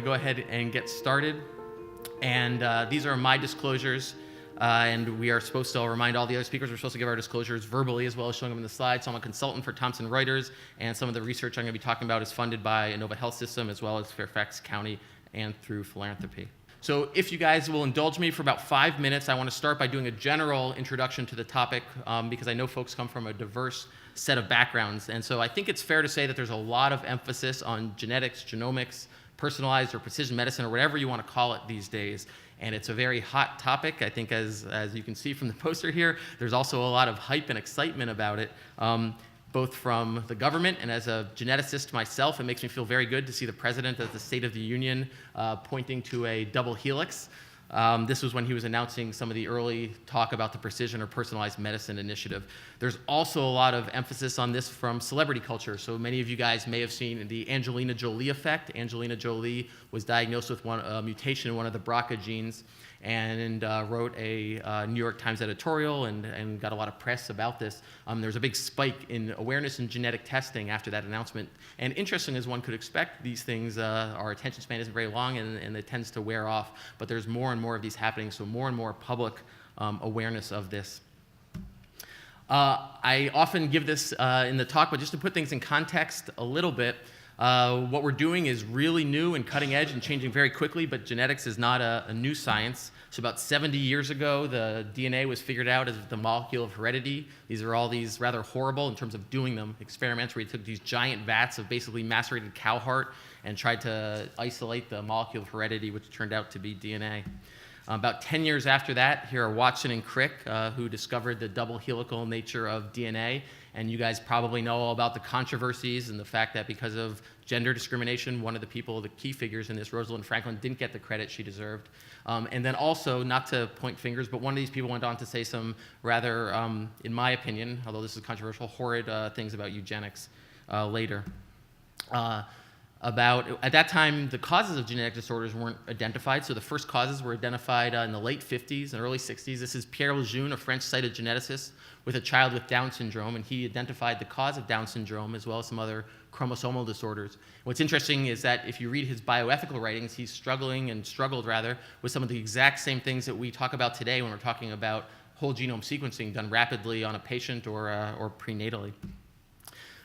going to go ahead and get started. And these are my disclosures. And we are supposed to, I'll remind all the other speakers, we're supposed to give our disclosures verbally as well as showing them in the slides. So I'm a consultant for Thomson Reuters, and some of the research I'm going to be talking about is funded by Inova Health System as well as Fairfax County and through philanthropy. So if you guys will indulge me for about 5 minutes, I want to start by doing a general introduction to the topic because I know folks come from a diverse set of backgrounds. And so I think it's fair to say that there's a lot of emphasis on genetics, genomics, personalized or precision medicine, or whatever you want to call it these days. And it's a very hot topic. I think as you can see from the poster here, there's also a lot of hype and excitement about it, both from the government and as a geneticist myself. It makes me feel very good to see the president of the State of the Union pointing to a double helix. This was when he was announcing some of the early talk about the precision or personalized medicine initiative. There's also a lot of emphasis on this from celebrity culture. So many of you guys may have seen the Angelina Jolie effect. Angelina Jolie was diagnosed with a mutation in one of the BRCA genes and wrote a New York Times editorial and got a lot of press about this. There was a big spike in awareness in genetic testing after that announcement. And interesting as one could expect, these things, our attention span isn't very long and it tends to wear off. But there's more and more of these happening, so more and more public awareness of this. I often give this in the talk, but just to put things in context a little bit, what we're doing is really new and cutting edge and changing very quickly, but genetics is not a new science. So about 70 years ago, the DNA was figured out as the molecule of heredity. These are all these rather horrible, in terms of doing them, experiments where you took these giant vats of basically macerated cow heart and tried to isolate the molecule of heredity, which turned out to be DNA. About 10 years after that, here are Watson and Crick, who discovered the double helical nature of DNA. And you guys probably know all about the controversies and the fact that because of gender discrimination, one of the people, the key figures in this, Rosalind Franklin, didn't get the credit she deserved. And then also, not to point fingers, but one of these people went on to say some rather, in my opinion, although this is controversial, horrid things about eugenics later. At that time, the causes of genetic disorders weren't identified. So the first causes were identified in the late 50s and early 60s. This is Pierre Lejeune, a French cytogeneticist with a child with Down syndrome, and he identified the cause of Down syndrome as well as some other chromosomal disorders. What's interesting is that if you read his bioethical writings, he's struggled with some of the exact same things that we talk about today when we're talking about whole genome sequencing done rapidly on a patient or prenatally.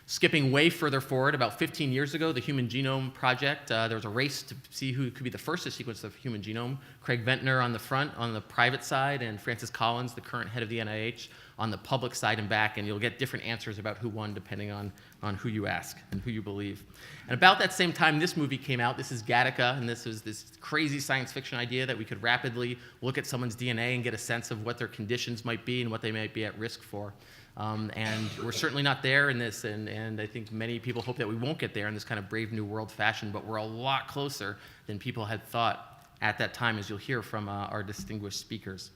Skipping way further forward, about 15 years ago, the Human Genome Project, there was a race to see who could be the first to sequence the human genome. Craig Ventnor on the front, on the private side, and Francis Collins, the current head of the NIH, on the public side and back, and you'll get different answers about who won depending on who you ask and who you believe. And about that same time, this movie came out. This is Gattaca, and this was this crazy science fiction idea that we could rapidly look at someone's DNA and get a sense of what their conditions might be and what they might be at risk for. And we're certainly not there in this, and I think many people hope that we won't get there in this kind of brave new world fashion, but we're a lot closer than people had thought at that time, as you'll hear from our distinguished speakers.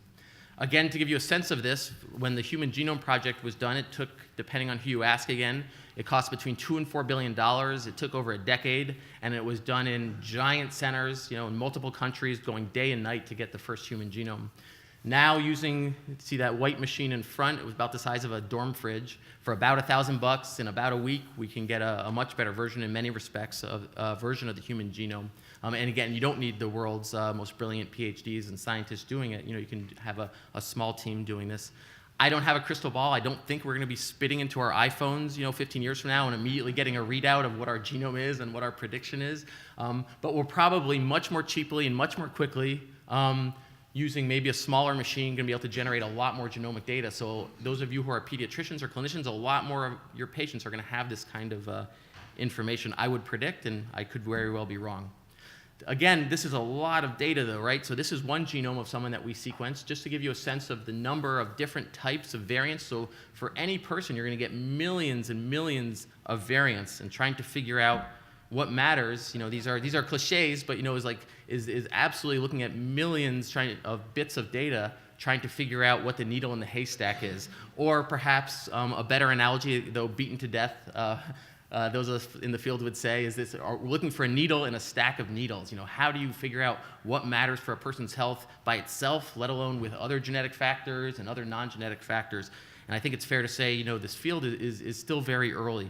Again, to give you a sense of this, when the Human Genome Project was done, it took, depending on who you ask again, it cost between $2 and $4 billion. It took over a decade, and it was done in giant centers, in multiple countries, going day and night to get the first human genome. Now see that white machine in front, it was about the size of a dorm fridge. For about $1,000 in about a week, we can get a much better version in many respects of a version of the human genome. And again, you don't need the world's most brilliant PhDs and scientists doing it. You can have a small team doing this. I don't have a crystal ball. I don't think we're going to be spitting into our iPhones, 15 years from now and immediately getting a readout of what our genome is and what our prediction is. But we're probably much more cheaply and much more quickly using maybe a smaller machine, going to be able to generate a lot more genomic data. So those of you who are pediatricians or clinicians, a lot more of your patients are going to have this kind of information, I would predict, and I could very well be wrong. Again, this is a lot of data though, right? So this is one genome of someone that we sequenced, just to give you a sense of the number of different types of variants. So for any person, you're going to get millions and millions of variants, and trying to figure out what matters, these are cliches, but is absolutely looking at millions of bits of data, trying to figure out what the needle in the haystack is. Or perhaps a better analogy, though beaten to death, those of us in the field would say, is this: we're looking for a needle in a stack of needles. How do you figure out what matters for a person's health by itself, let alone with other genetic factors and other non-genetic factors? And I think it's fair to say, this field is still very early.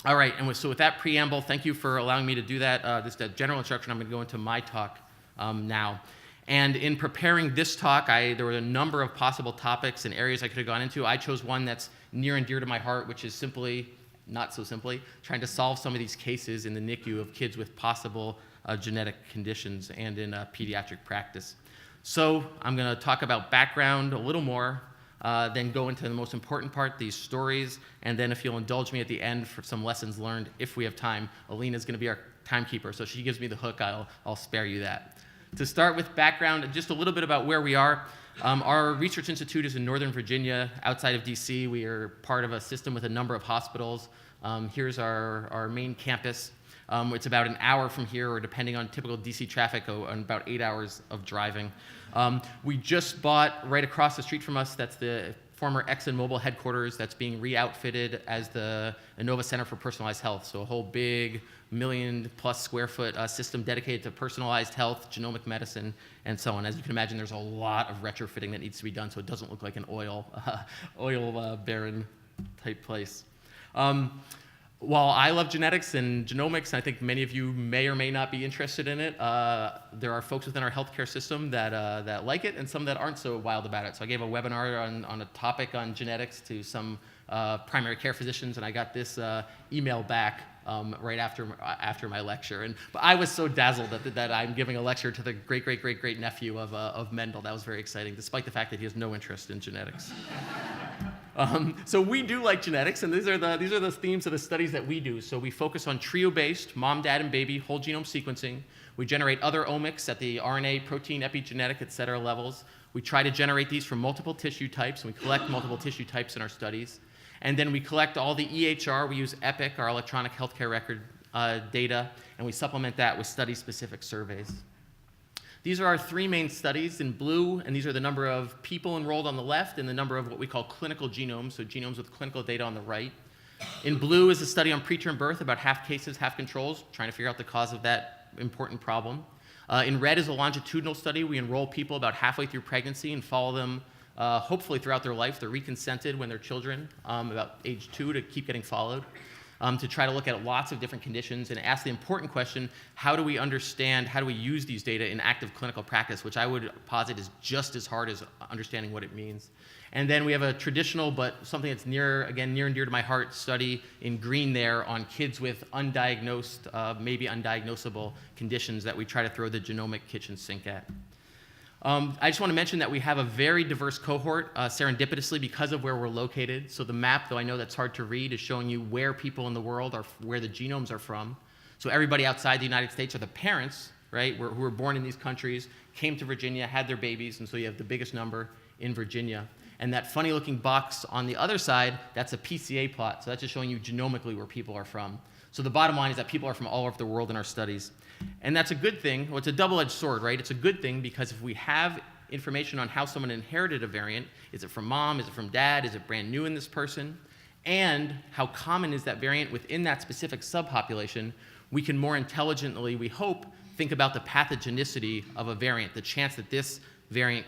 All right, and so with that preamble, thank you for allowing me to do that. This general introduction. I'm going to go into my talk now. And in preparing this talk, there were a number of possible topics and areas I could have gone into. I chose one that's near and dear to my heart, which is simply, not so simply, trying to solve some of these cases in the NICU of kids with possible genetic conditions and in pediatric practice. So I'm going to talk about background a little more, then go into the most important part, these stories, and then if you'll indulge me at the end for some lessons learned, if we have time. Alina's going to be our timekeeper, so she gives me the hook, I'll spare you that. To start with background, just a little bit about where we are. Our research institute is in Northern Virginia, outside of DC. We are part of a system with a number of hospitals. Here's our main campus. It's about an hour from here, or depending on typical DC traffic, about 8 hours of driving. We just bought right across the street from us, that's the former ExxonMobil headquarters that's being re-outfitted as the Inova Center for Personalized Health. So a whole big 1 million+ square foot system dedicated to personalized health, genomic medicine, and so on. As you can imagine, there's a lot of retrofitting that needs to be done so it doesn't look like an oil barren type place. While I love genetics and genomics, and I think many of you may or may not be interested in it, there are folks within our healthcare system that like it and some that aren't so wild about it. So I gave a webinar on a topic on genetics to some primary care physicians, and I got this email back right after my lecture. But I was so dazzled that I'm giving a lecture to the great nephew of Mendel. That was very exciting, despite the fact that he has no interest in genetics. So we do like genetics, and these are the themes of the studies that we do. So we focus on trio-based, mom, dad, and baby, whole genome sequencing. We generate other omics at the RNA, protein, epigenetic, et cetera levels. We try to generate these from multiple tissue types, and we collect multiple tissue types in our studies. And then we collect all the EHR. We use EPIC, our electronic healthcare record data, and we supplement that with study-specific surveys. These are our 3 main studies in blue, and these are the number of people enrolled on the left and the number of what we call clinical genomes, so genomes with clinical data on the right. In blue is a study on preterm birth, about half cases, half controls, trying to figure out the cause of that important problem. In red is a longitudinal study. We enroll people about halfway through pregnancy and follow them hopefully throughout their life. They're reconsented when they're children, about age 2, to keep getting followed. To try to look at lots of different conditions and ask the important question, how do we understand, how do we use these data in active clinical practice, which I would posit is just as hard as understanding what it means. And then we have a traditional, but something that's near and dear to my heart, study in green there on kids with undiagnosed, maybe undiagnosable conditions that we try to throw the genomic kitchen sink at. I just want to mention that we have a very diverse cohort, serendipitously, because of where we're located. So the map, though I know that's hard to read, is showing you where people in the world are, where the genomes are from. So everybody outside the United States are the parents, right, who were born in these countries, came to Virginia, had their babies, and so you have the biggest number in Virginia. And that funny-looking box on the other side, that's a PCA plot. So that's just showing you genomically where people are from. So the bottom line is that people are from all over the world in our studies. And that's a good thing. Well, it's a double-edged sword, right? It's a good thing because if we have information on how someone inherited a variant, is it from mom, is it from dad, is it brand new in this person, and how common is that variant within that specific subpopulation, we can more intelligently, we hope, think about the pathogenicity of a variant, the chance that this variant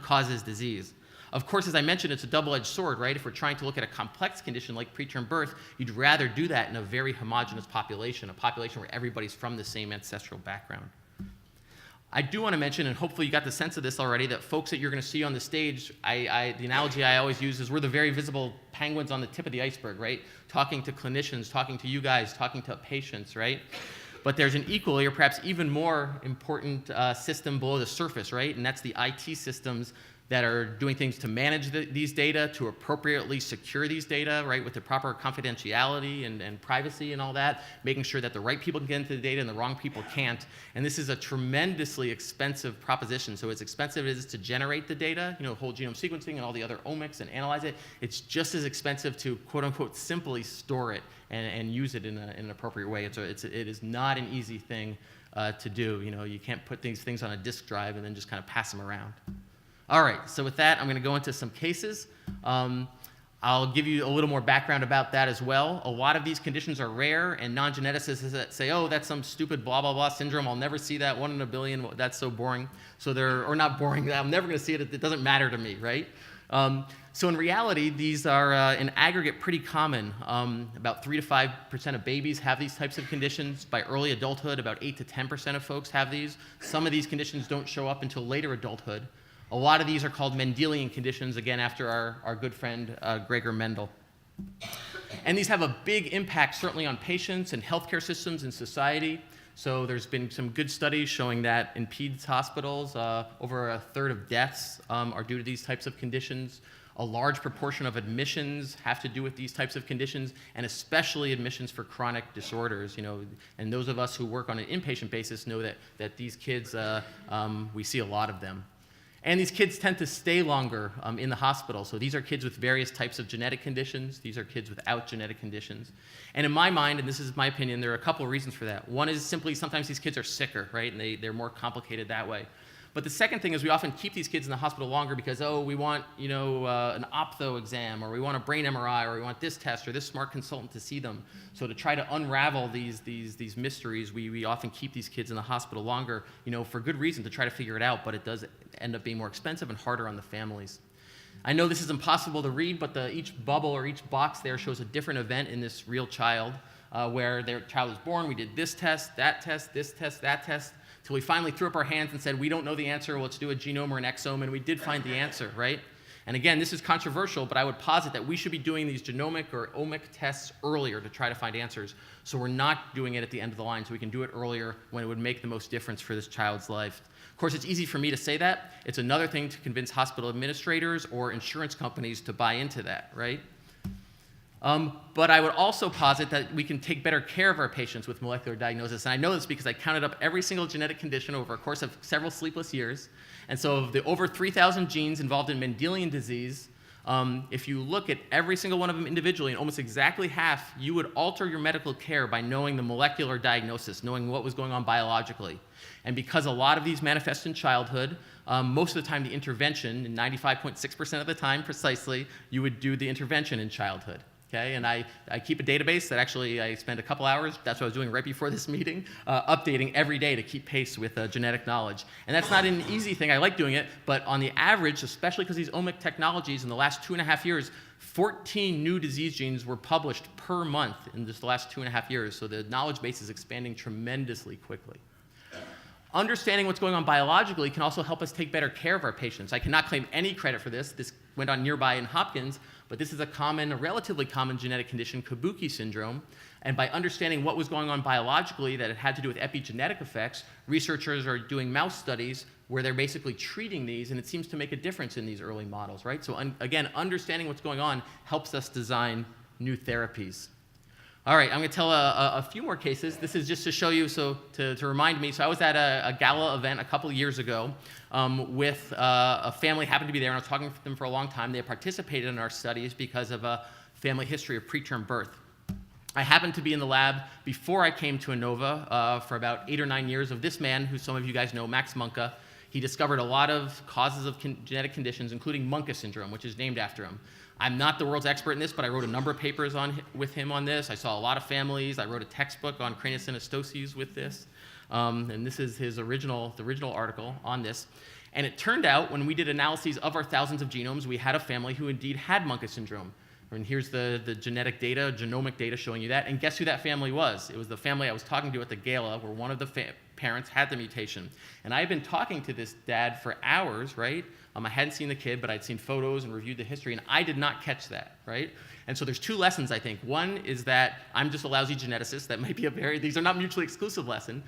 causes disease. Of course, as I mentioned, it's a double-edged sword, right? If we're trying to look at a complex condition like preterm birth, you'd rather do that in a very homogeneous population, a population where everybody's from the same ancestral background. I do want to mention, and hopefully you got the sense of this already, that folks that you're going to see on the stage, the analogy I always use is we're the very visible penguins on the tip of the iceberg, right? Talking to clinicians, talking to you guys, talking to patients, right? But there's an equally or perhaps even more important system below the surface, right? And that's the IT systems that are doing things to manage these data, to appropriately secure these data, right, with the proper confidentiality and privacy and all that, making sure that the right people can get into the data and the wrong people can't. And this is a tremendously expensive proposition. So as expensive as it is to generate the data, whole genome sequencing and all the other omics and analyze it, it's just as expensive to, quote unquote, simply store it and use it in an appropriate way. It is not an easy thing to do. You can't put these things on a disk drive and then just kind of pass them around. All right, so with that, I'm going to go into some cases. I'll give you a little more background about that as well. A lot of these conditions are rare, and non-geneticists say, oh, that's some stupid blah, blah, blah syndrome. I'll never see that, 1 in a billion. That's so boring. So or not boring, I'm never going to see it. It doesn't matter to me, right? So in reality, these are in aggregate pretty common. About 3 to 5% of babies have these types of conditions. By early adulthood, about 8 to 10% of folks have these. Some of these conditions don't show up until later adulthood. A lot of these are called Mendelian conditions, again, after our good friend Gregor Mendel. And these have a big impact, certainly on patients and healthcare systems and society. So there's been some good studies showing that in peds hospitals, over a third of deaths are due to these types of conditions. A large proportion of admissions have to do with these types of conditions, and especially admissions for chronic disorders. And those of us who work on an inpatient basis know that these kids, we see a lot of them. And these kids tend to stay longer in the hospital. So these are kids with various types of genetic conditions. These are kids without genetic conditions. And in my mind, and this is my opinion, there are a couple of reasons for that. One is simply sometimes these kids are sicker, right? And they're more complicated that way. But the second thing is we often keep these kids in the hospital longer because, we want, an optho exam, or we want a brain MRI, or we want this test or this smart consultant to see them. So to try to unravel these mysteries, we often keep these kids in the hospital longer, for good reason, to try to figure it out, but it does end up being more expensive and harder on the families. I know this is impossible to read, but each bubble or each box there shows a different event in this real child, where their child was born. We did this test, this test, that test, till we finally threw up our hands and said, we don't know the answer, let's do a genome or an exome, and we did find the answer, right? And again, this is controversial, but I would posit that we should be doing these genomic or omic tests earlier to try to find answers, so we're not doing it at the end of the line, so we can do it earlier when it would make the most difference for this child's life. Of course, it's easy for me to say that. It's another thing to convince hospital administrators or insurance companies to buy into that, right? But I would also posit that we can take better care of our patients with molecular diagnosis. And I know this because I counted up every single genetic condition over a course of several sleepless years. And so of the over 3,000 genes involved in Mendelian disease, if you look at every single one of them individually, and almost exactly half, you would alter your medical care by knowing the molecular diagnosis, knowing what was going on biologically. And because a lot of these manifest in childhood, most of the time the intervention, 95.6% of the time precisely, you would do the intervention in childhood. Okay, and I keep a database that actually I spend a couple hours, that's what I was doing right before this meeting, updating every day to keep pace with genetic knowledge. And that's not an easy thing, I like doing it, but on the average, especially because these omic technologies in the last 2.5 years, 14 new disease genes were published per month in just the last 2.5 years, so the knowledge base is expanding tremendously quickly. Understanding what's going on biologically can also help us take better care of our patients. I cannot claim any credit for this. This went on nearby in Hopkins, but this is a relatively common genetic condition, Muenke Syndrome. And by understanding what was going on biologically, that it had to do with epigenetic effects, researchers are doing mouse studies where they're basically treating these, and it seems to make a difference in these early models, right? So again, understanding what's going on helps us design new therapies. All right, I'm going to tell a few more cases. This is just to show you, to remind me. So I was at a gala event a couple of years ago with a family happened to be there, and I was talking with them for a long time. They participated in our studies because of a family history of preterm birth. I happened to be in the lab before I came to Inova for about 8 or 9 years of this man, who some of you guys know, Max Muenke. He discovered a lot of causes of genetic conditions, including Muenke Syndrome, which is named after him. I'm not the world's expert in this, but I wrote a number of papers with him on this. I saw a lot of families. I wrote a textbook on craniosynostoses with this. And this is the original article on this. And it turned out, when we did analyses of our thousands of genomes, we had a family who indeed had Muenke Syndrome. And here's the genetic data, genomic data showing you that. And guess who that family was? It was the family I was talking to at the gala, where one of the parents had the mutation. And I had been talking to this dad for hours, right? I hadn't seen the kid, but I'd seen photos and reviewed the history, and I did not catch that, right? And so there's two lessons, I think. One is that I'm just a lousy geneticist. That might be these are not mutually exclusive lesson.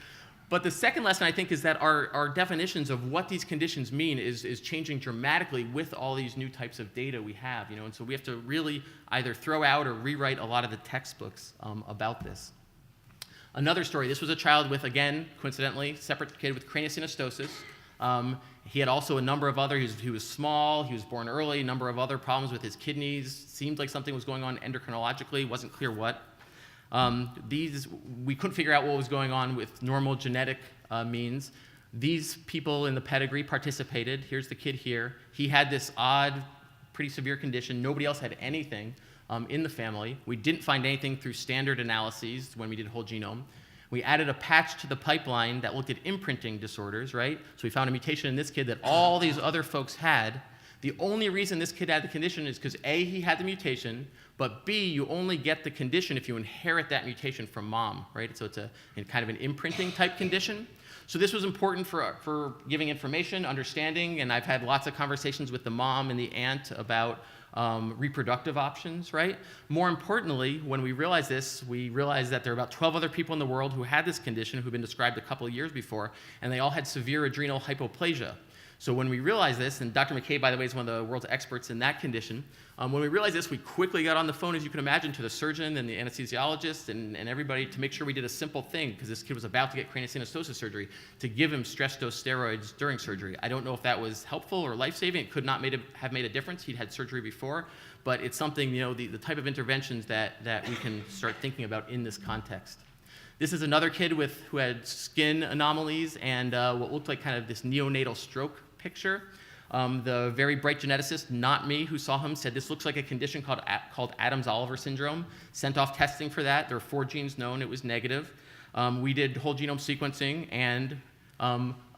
But the second lesson, I think, is that our definitions of what these conditions mean is changing dramatically with all these new types of data we have, and so we have to really either throw out or rewrite a lot of the textbooks about this. Another story, this was a child with, again, coincidentally, separate kid with craniosynostosis. He had also a number of other, he was small, he was born early, a number of other problems with his kidneys. Seemed like something was going on endocrinologically, wasn't clear what. We couldn't figure out what was going on with normal genetic means. These people in the pedigree participated. Here's the kid here. He had this odd, pretty severe condition. Nobody else had anything in the family. We didn't find anything through standard analyses when we did whole genome. We added a patch to the pipeline that looked at imprinting disorders, right? So we found a mutation in this kid that all these other folks had. The only reason this kid had the condition is because A, he had the mutation, but B, you only get the condition if you inherit that mutation from mom, right? So it's kind of an imprinting type condition. So this was important for giving information, understanding, and I've had lots of conversations with the mom and the aunt about reproductive options, right? More importantly, when we realized this, we realized that there are about 12 other people in the world who had this condition, who've been described a couple of years before, and they all had severe adrenal hypoplasia. So when we realized this, and Dr. McKay, by the way, is one of the world's experts in that condition, when we realized this, we quickly got on the phone, as you can imagine, to the surgeon and the anesthesiologist and everybody to make sure we did a simple thing, because this kid was about to get craniosynostoses surgery, to give him stress dose steroids during surgery. I don't know if that was helpful or life-saving. It could not have made a difference. He'd had surgery before, but it's something, the type of interventions that we can start thinking about in this context. This is another kid who had skin anomalies and what looked like kind of this neonatal stroke picture. The very bright geneticist, not me, who saw him said this looks like a condition called Adams-Oliver syndrome. Sent off testing for that. There were 4 genes known. It was negative. We did whole genome sequencing and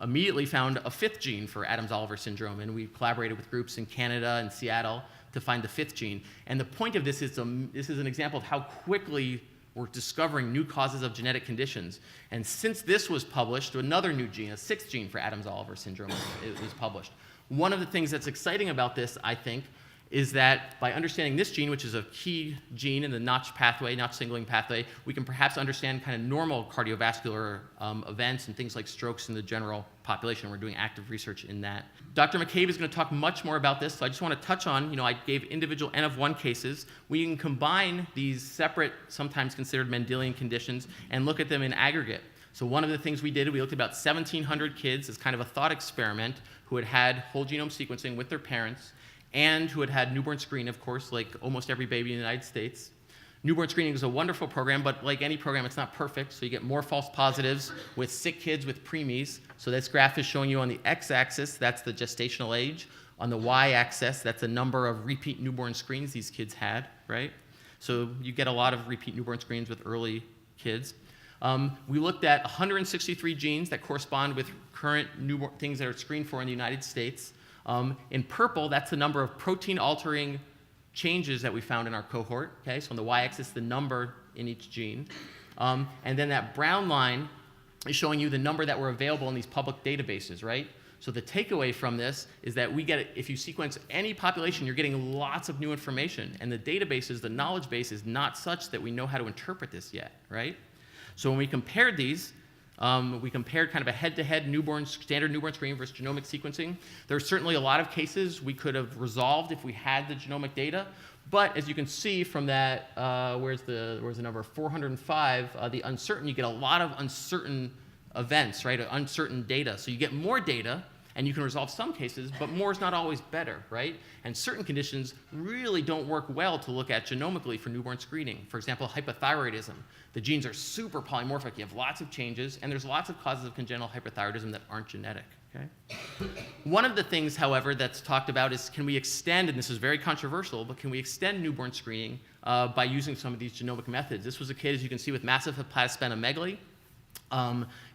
immediately found a 5th gene for Adams-Oliver syndrome. And we collaborated with groups in Canada and Seattle to find the 5th gene. And the point of this is this is an example of how quickly we're discovering new causes of genetic conditions. And since this was published, another new gene, a 6th gene for Adams-Oliver syndrome, was published. One of the things that's exciting about this, I think, is that by understanding this gene, which is a key gene in the Notch pathway, Notch signaling pathway, we can perhaps understand kind of normal cardiovascular events and things like strokes in the general population. We're doing active research in that. Dr. McCabe is going to talk much more about this, so I just want to touch on, I gave individual N of 1 cases. We can combine these separate, sometimes considered Mendelian conditions, and look at them in aggregate. So one of the things we did, we looked at about 1,700 kids as kind of a thought experiment who had had whole genome sequencing with their parents and who had had newborn screening, of course, like almost every baby in the United States. Newborn screening is a wonderful program, but like any program, it's not perfect. So you get more false positives with sick kids with preemies. So this graph is showing you on the x-axis, that's the gestational age. On the y-axis, that's the number of repeat newborn screens these kids had, right? So you get a lot of repeat newborn screens with early kids. We looked at 163 genes that correspond with current newborn things that are screened for in the United States. In purple, that's the number of protein-altering changes that we found in our cohort. Okay, so on the y-axis, the number in each gene. And then that brown line is showing you the number that were available in these public databases, right? So the takeaway from this is that if you sequence any population, you're getting lots of new information. And the databases, the knowledge base is not such that we know how to interpret this yet, right? So when we compared these, we compared kind of a head-to-head standard newborn screening versus genomic sequencing. There are certainly a lot of cases we could have resolved if we had the genomic data. But as you can see from that, where's the number 405, the uncertain, you get a lot of uncertain events, right? Uncertain data. So you get more data, and you can resolve some cases, but more is not always better, right? And certain conditions really don't work well to look at genomically for newborn screening. For example, hypothyroidism. The genes are super polymorphic. You have lots of changes, and there's lots of causes of congenital hypothyroidism that aren't genetic, okay? One of the things, however, that's talked about is can we extend, and this is very controversial, but can we extend newborn screening by using some of these genomic methods? This was a kid, as you can see, with massive hepatosplenomegaly.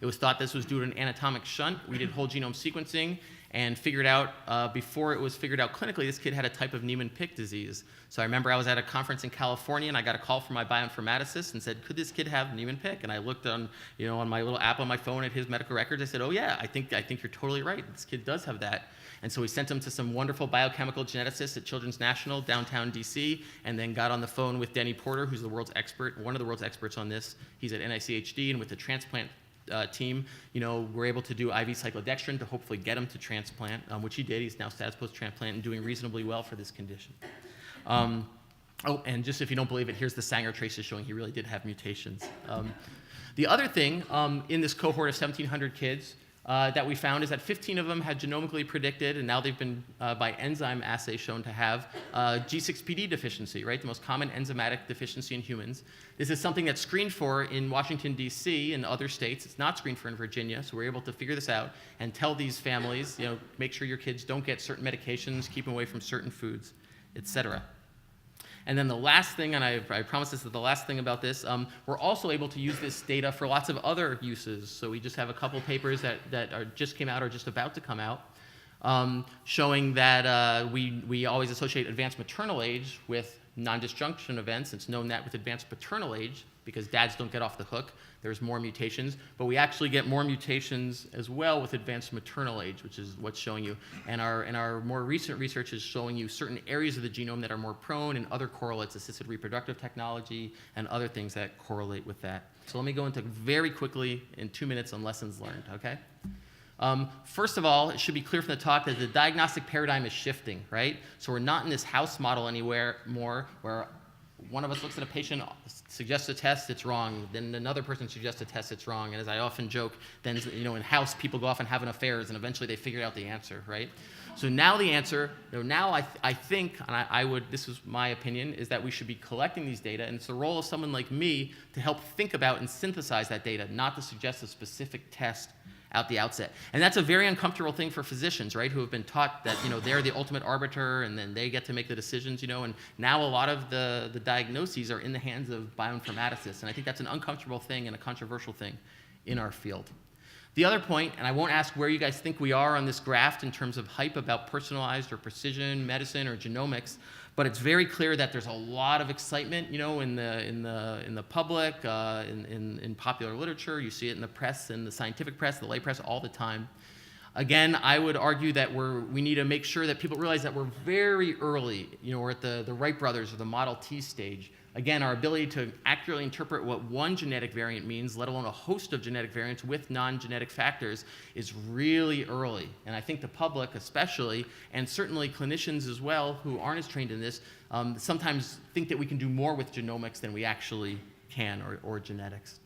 It was thought this was due to an anatomic shunt. We did whole genome sequencing and figured out, before it was figured out clinically, this kid had a type of Niemann-Pick disease. So I remember I was at a conference in California, and I got a call from my bioinformaticist and said, could this kid have Niemann-Pick? And I looked on my little app on my phone at his medical records. I said, oh yeah, I think you're totally right. This kid does have that. And so we sent him to some wonderful biochemical geneticists at Children's National, downtown DC, and then got on the phone with Denny Porter, who's the world's expert, one of the world's experts on this. He's at NICHD, and with the transplant team, we're able to do IV cyclodextrin to hopefully get him to transplant, which he did. He's now status post-transplant and doing reasonably well for this condition. Oh, and just if you don't believe it, here's the Sanger traces showing he really did have mutations. The other thing in this cohort of 1,700 kids that we found is that 15 of them had genomically predicted, and now they've been by enzyme assays shown to have G6PD deficiency, right? The most common enzymatic deficiency in humans. This is something that's screened for in Washington, D.C. and other states. It's not screened for in Virginia, so we're able to figure this out and tell these families, make sure your kids don't get certain medications, keep them away from certain foods, et cetera. And then the last thing, and I promise this is the last thing about this, we're also able to use this data for lots of other uses. So we just have a couple papers that just came out or just about to come out. showing that we always associate advanced maternal age with non-disjunction events. It's known that with advanced paternal age, because dads don't get off the hook, there's more mutations, but we actually get more mutations as well with advanced maternal age, which is what's showing you. And our more recent research is showing you certain areas of the genome that are more prone, and other correlates, assisted reproductive technology, and other things that correlate with that. So let me go into very quickly in 2 minutes on lessons learned, okay? First of all, it should be clear from the talk that the diagnostic paradigm is shifting, right? So we're not in this house model anywhere more where one of us looks at a patient, suggests a test, it's wrong. Then another person suggests a test, it's wrong. And as I often joke, then in house, people go off and have affairs, and eventually they figure out the answer, right? So now the answer, now I think, and this is my opinion, is that we should be collecting these data, and it's the role of someone like me to help think about and synthesize that data, not to suggest a specific test at the outset. And that's a very uncomfortable thing for physicians, right, who have been taught that they're the ultimate arbiter, and then they get to make the decisions, and now a lot of the diagnoses are in the hands of bioinformaticists, and I think that's an uncomfortable thing and a controversial thing in our field. The other point, and I won't ask where you guys think we are on this graph in terms of hype about personalized or precision medicine or genomics, but it's very clear that there's a lot of excitement, in the public, in popular literature. You see it in the press, in the scientific press, the lay press, all the time. Again, I would argue that we need to make sure that people realize that we're very early. We're at the Wright brothers or the Model T stage. Again, our ability to accurately interpret what one genetic variant means, let alone a host of genetic variants with non-genetic factors, is really early. And I think the public especially, and certainly clinicians as well who aren't as trained in this, sometimes think that we can do more with genomics than we actually can, or genetics.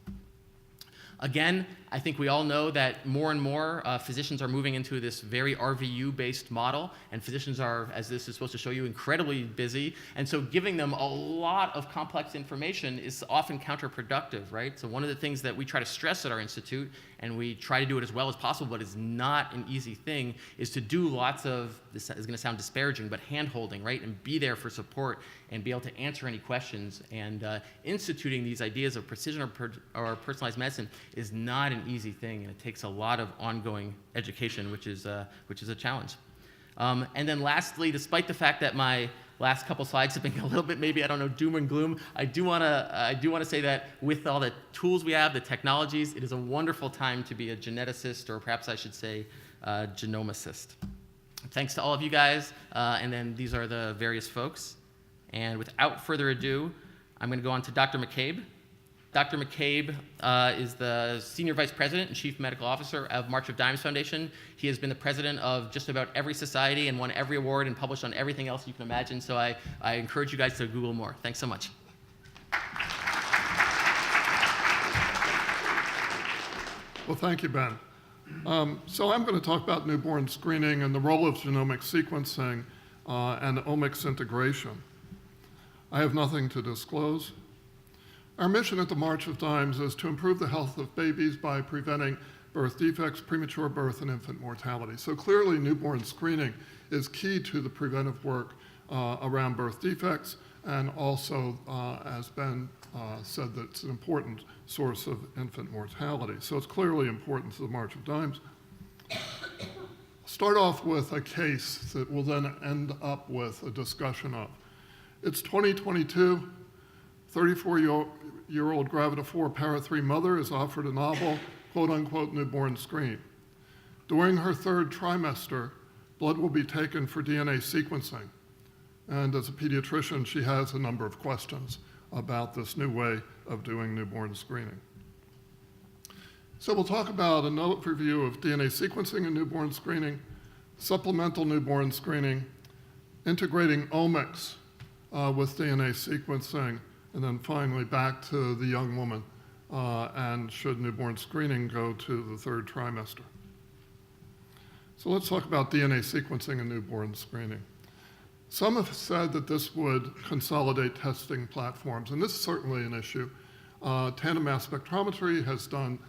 Again, I think we all know that more and more physicians are moving into this very RVU-based model, and physicians are, as this is supposed to show you, incredibly busy, and so giving them a lot of complex information is often counterproductive, right? So one of the things that we try to stress at our institute, and we try to do it as well as possible, but it's not an easy thing, is to do lots of, this is going to sound disparaging, but hand-holding, right? And be there for support and be able to answer any questions. And instituting these ideas of precision or personalized medicine is not an easy thing, and it takes a lot of ongoing education, which is a challenge. And then lastly, despite the fact that my last couple slides have been a little bit, maybe, I don't know, doom and gloom, I do want to say that with all the tools we have, the technologies, it is a wonderful time to be a geneticist, or perhaps I should say genomicist. Thanks to all of you guys, and then these are the various folks. And without further ado, I'm going to go on to Dr. McCabe. Dr. McCabe is the Senior Vice President and Chief Medical Officer of March of Dimes Foundation. He has been the president of just about every society and won every award and published on everything else you can imagine, so I encourage you guys to Google more. Thanks so much. Well, thank you, Ben. So I'm going to talk about newborn screening and the role of genomic sequencing and omics integration. I have nothing to disclose. Our mission at the March of Dimes is to improve the health of babies by preventing birth defects, premature birth, and infant mortality. So clearly, newborn screening is key to the preventive work around birth defects, and also, as Ben said, that it's an important source of infant mortality. So it's clearly important to the March of Dimes. Start off with a case that will then end up with a discussion of. It's 2022. 34-year-old Gravida-4 Para-3 mother is offered a novel, quote-unquote, newborn screen. During her third trimester, blood will be taken for DNA sequencing. And as a pediatrician, she has a number of questions about this new way of doing newborn screening. So we'll talk about an overview of DNA sequencing and newborn screening, supplemental newborn screening, integrating omics with DNA sequencing, and then finally back to the young woman, and should newborn screening go to the third trimester. So let's talk about DNA sequencing and newborn screening. Some have said that this would consolidate testing platforms, and this is certainly an issue. Tandem mass spectrometry has done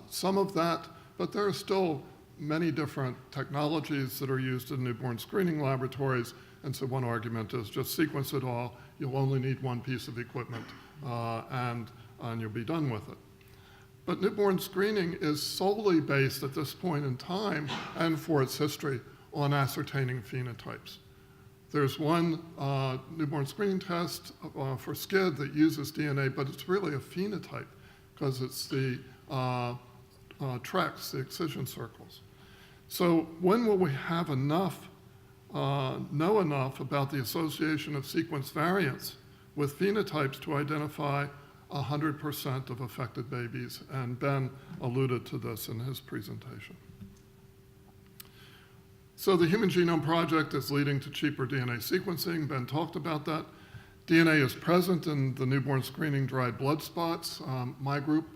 some of that, but there are still many different technologies that are used in newborn screening laboratories, and so one argument is just sequence it all. You'll only need one piece of equipment, and you'll be done with it. But newborn screening is solely based at this point in time, and for its history, on ascertaining phenotypes. There's one newborn screening test for SCID that uses DNA, but it's really a phenotype because it's the TREX, the excision circles. So when will we have enough, know enough about the association of sequence variants with phenotypes to identify 100% of affected babies? And Ben alluded to this in his presentation. So the Human Genome Project is leading to cheaper DNA sequencing. Ben talked about that. DNA is present in the newborn screening dried blood spots. My group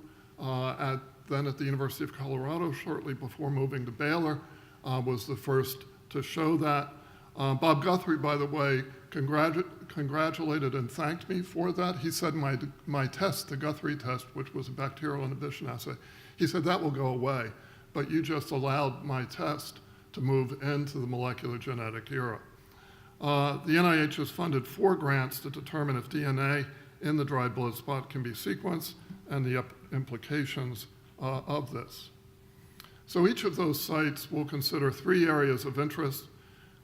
then at the University of Colorado, shortly before moving to Baylor, was the first to show that. Bob Guthrie, by the way, congratulated and thanked me for that. He said my test, the Guthrie test, which was a bacterial inhibition assay, he said that will go away, but you just allowed my test to move into the molecular genetic era. The NIH has funded 4 grants to determine if DNA in the dried blood spot can be sequenced and the implications of this. So each of those sites will consider 3 areas of interest: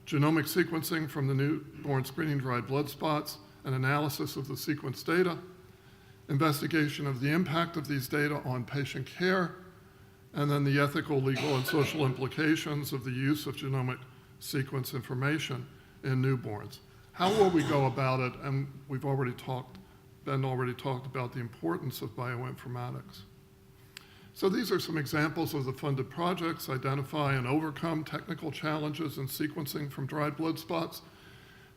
genomic sequencing from the newborn screening dried blood spots, an analysis of the sequence data, investigation of the impact of these data on patient care, and then the ethical, legal, and social implications of the use of genomic sequence information in newborns. How will we go about it? And Ben already talked about the importance of bioinformatics. So these are some examples of the funded projects: identify and overcome technical challenges in sequencing from dried blood spots,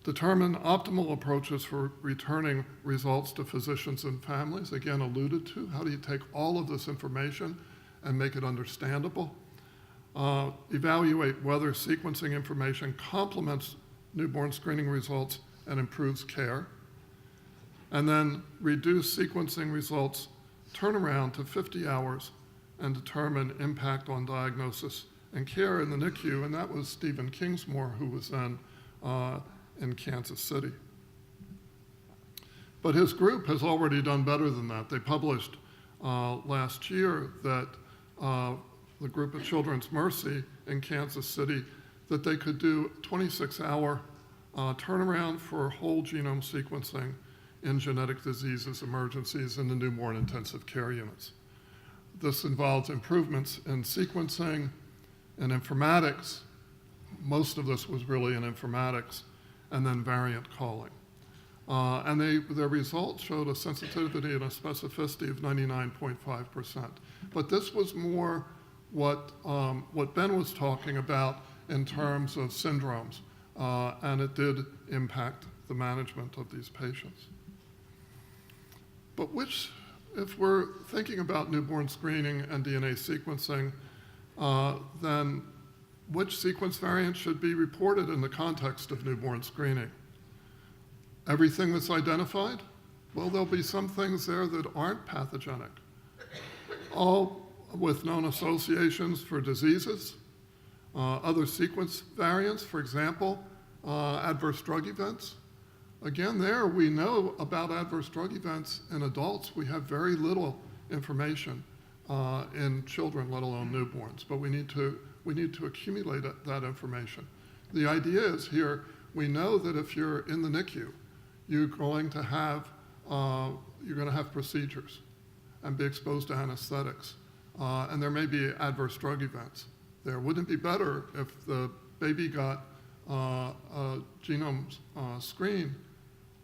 determine optimal approaches for returning results to physicians and families, again alluded to. How do you take all of this information and make it understandable? Evaluate whether sequencing information complements newborn screening results and improves care. And then reduce sequencing results turnaround to 50 hours and determine impact on diagnosis and care in the NICU. And that was Stephen Kingsmore, who was then in Kansas City. But his group has already done better than that. They published last year that the group at Children's Mercy in Kansas City, that they could do 26-hour turnaround for whole genome sequencing in genetic diseases emergencies in the newborn intensive care units. This involves improvements in sequencing and informatics. Most of this was really in informatics, and then variant calling. And their results showed a sensitivity and a specificity of 99.5%. But this was more what Ben was talking about in terms of syndromes, and it did impact the management of these patients. But if we're thinking about newborn screening and DNA sequencing, then which sequence variant should be reported in the context of newborn screening? Everything that's identified? Well, there'll be some things there that aren't pathogenic. All with known associations for diseases. Other sequence variants, for example, adverse drug events. Again, there we know about adverse drug events in adults. We have very little information in children, let alone newborns, but we need to accumulate that information. The idea is here, we know that if you're in the NICU, you're going to have procedures and be exposed to anesthetics, and there may be adverse drug events there. Wouldn't it be better if the baby got a genome screen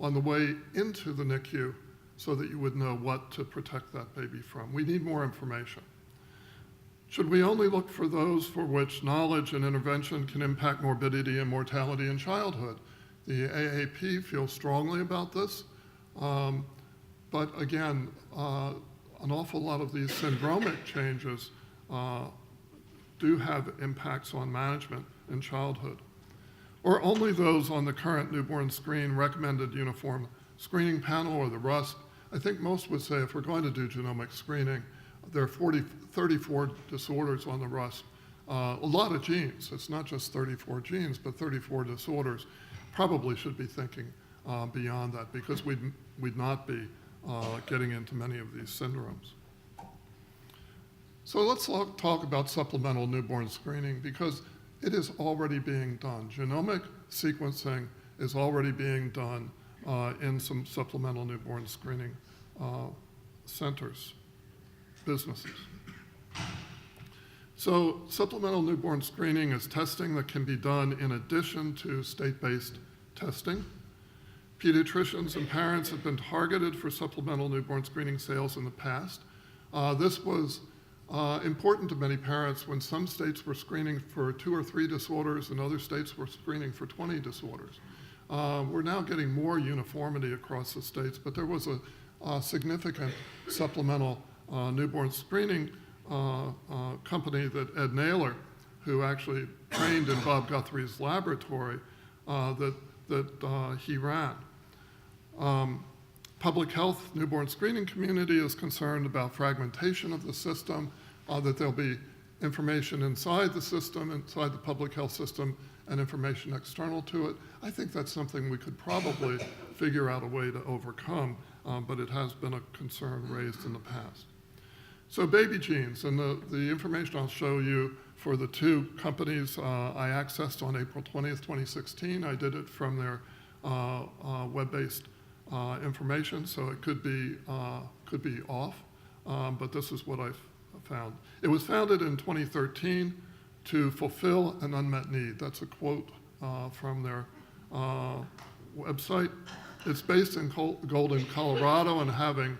on the way into the NICU so that you would know what to protect that baby from? We need more information. Should we only look for those for which knowledge and intervention can impact morbidity and mortality in childhood? The AAP feels strongly about this, but again, an awful lot of these syndromic changes do have impacts on management in childhood. Or only those on the current newborn screen recommended uniform screening panel, or the RUSP. I think most would say if we're going to do genomic screening, there are 34 disorders on the RUSP. A lot of genes. It's not just 34 genes, but 34 disorders. Probably should be thinking beyond that, because we'd not be getting into many of these syndromes. So let's talk about supplemental newborn screening, because it is already being done. Genomic sequencing is already being done in some supplemental newborn screening centers, businesses. So supplemental newborn screening is testing that can be done in addition to state-based testing. Pediatricians and parents have been targeted for supplemental newborn screening sales in the past. This was important to many parents when some states were screening for 2 or 3 disorders and other states were screening for 20 disorders. We're now getting more uniformity across the states, but there was a significant supplemental newborn screening company that Ed Naylor, who actually trained in Bob Guthrie's laboratory, that he ran. Public health newborn screening community is concerned about fragmentation of the system, that there'll be information inside the system, inside the public health system, and information external to it. I think that's something we could probably figure out a way to overcome, but it has been a concern raised in the past. So baby genes, and the information I'll show you for the 2 companies I accessed on April 20th, 2016. I did it from their web-based information, so it could be off, but this is what I've found. It was founded in 2013 to fulfill an unmet need. That's a quote from their website. It's based in Golden, Colorado, and having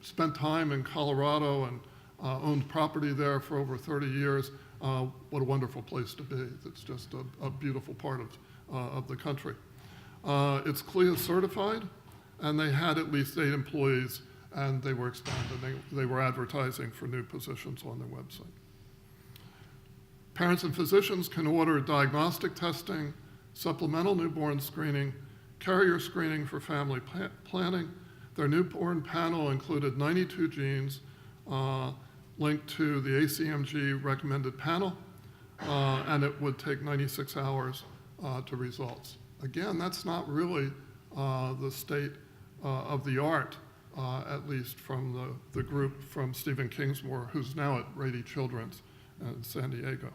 spent time in Colorado and owned property there for over 30 years, what a wonderful place to be. It's just a beautiful part of the country. It's CLIA certified, and they had at least 8 employees, and they were expanding. They were advertising for new positions on their website. Parents and physicians can order diagnostic testing, supplemental newborn screening, carrier screening for family planning. Their newborn panel included 92 genes linked to the ACMG recommended panel, and it would take 96 hours to results. Again, that's not really the state of the art, at least from the group from Stephen Kingsmore, who's now at Rady Children's in San Diego.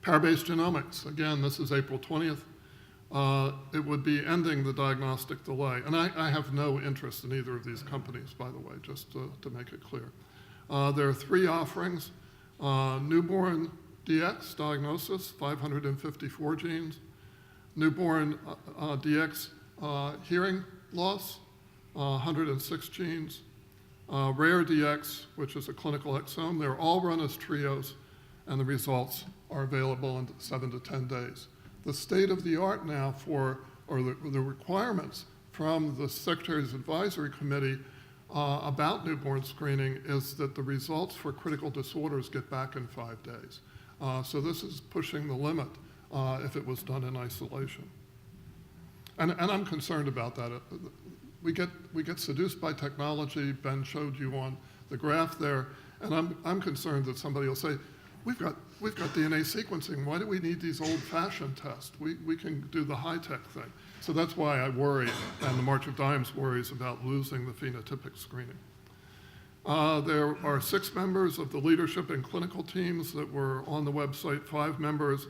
Pair-based genomics, again, this is April 20th. It would be ending the diagnostic delay. And I have no interest in either of these companies, by the way, just to make it clear. There are 3 offerings. Newborn DX diagnosis, 554 genes. Newborn DX hearing loss, 106 genes. Rare DX, which is a clinical exome, they're all run as trios, and the results are available in 7 to 10 days. The state of the art now or the requirements from the Secretary's Advisory Committee about newborn screening is that the results for critical disorders get back in 5 days. So this is pushing the limit if it was done in isolation. And I'm concerned about that. We get seduced by technology. Ben showed you on the graph there, and I'm concerned that somebody will say, we've got DNA sequencing. Why do we need these old-fashioned tests? We can do the high-tech thing. So that's why I worry, and the March of Dimes worries about losing the phenotypic screening. There are 6 members of the leadership and clinical teams that were on the website, 5 members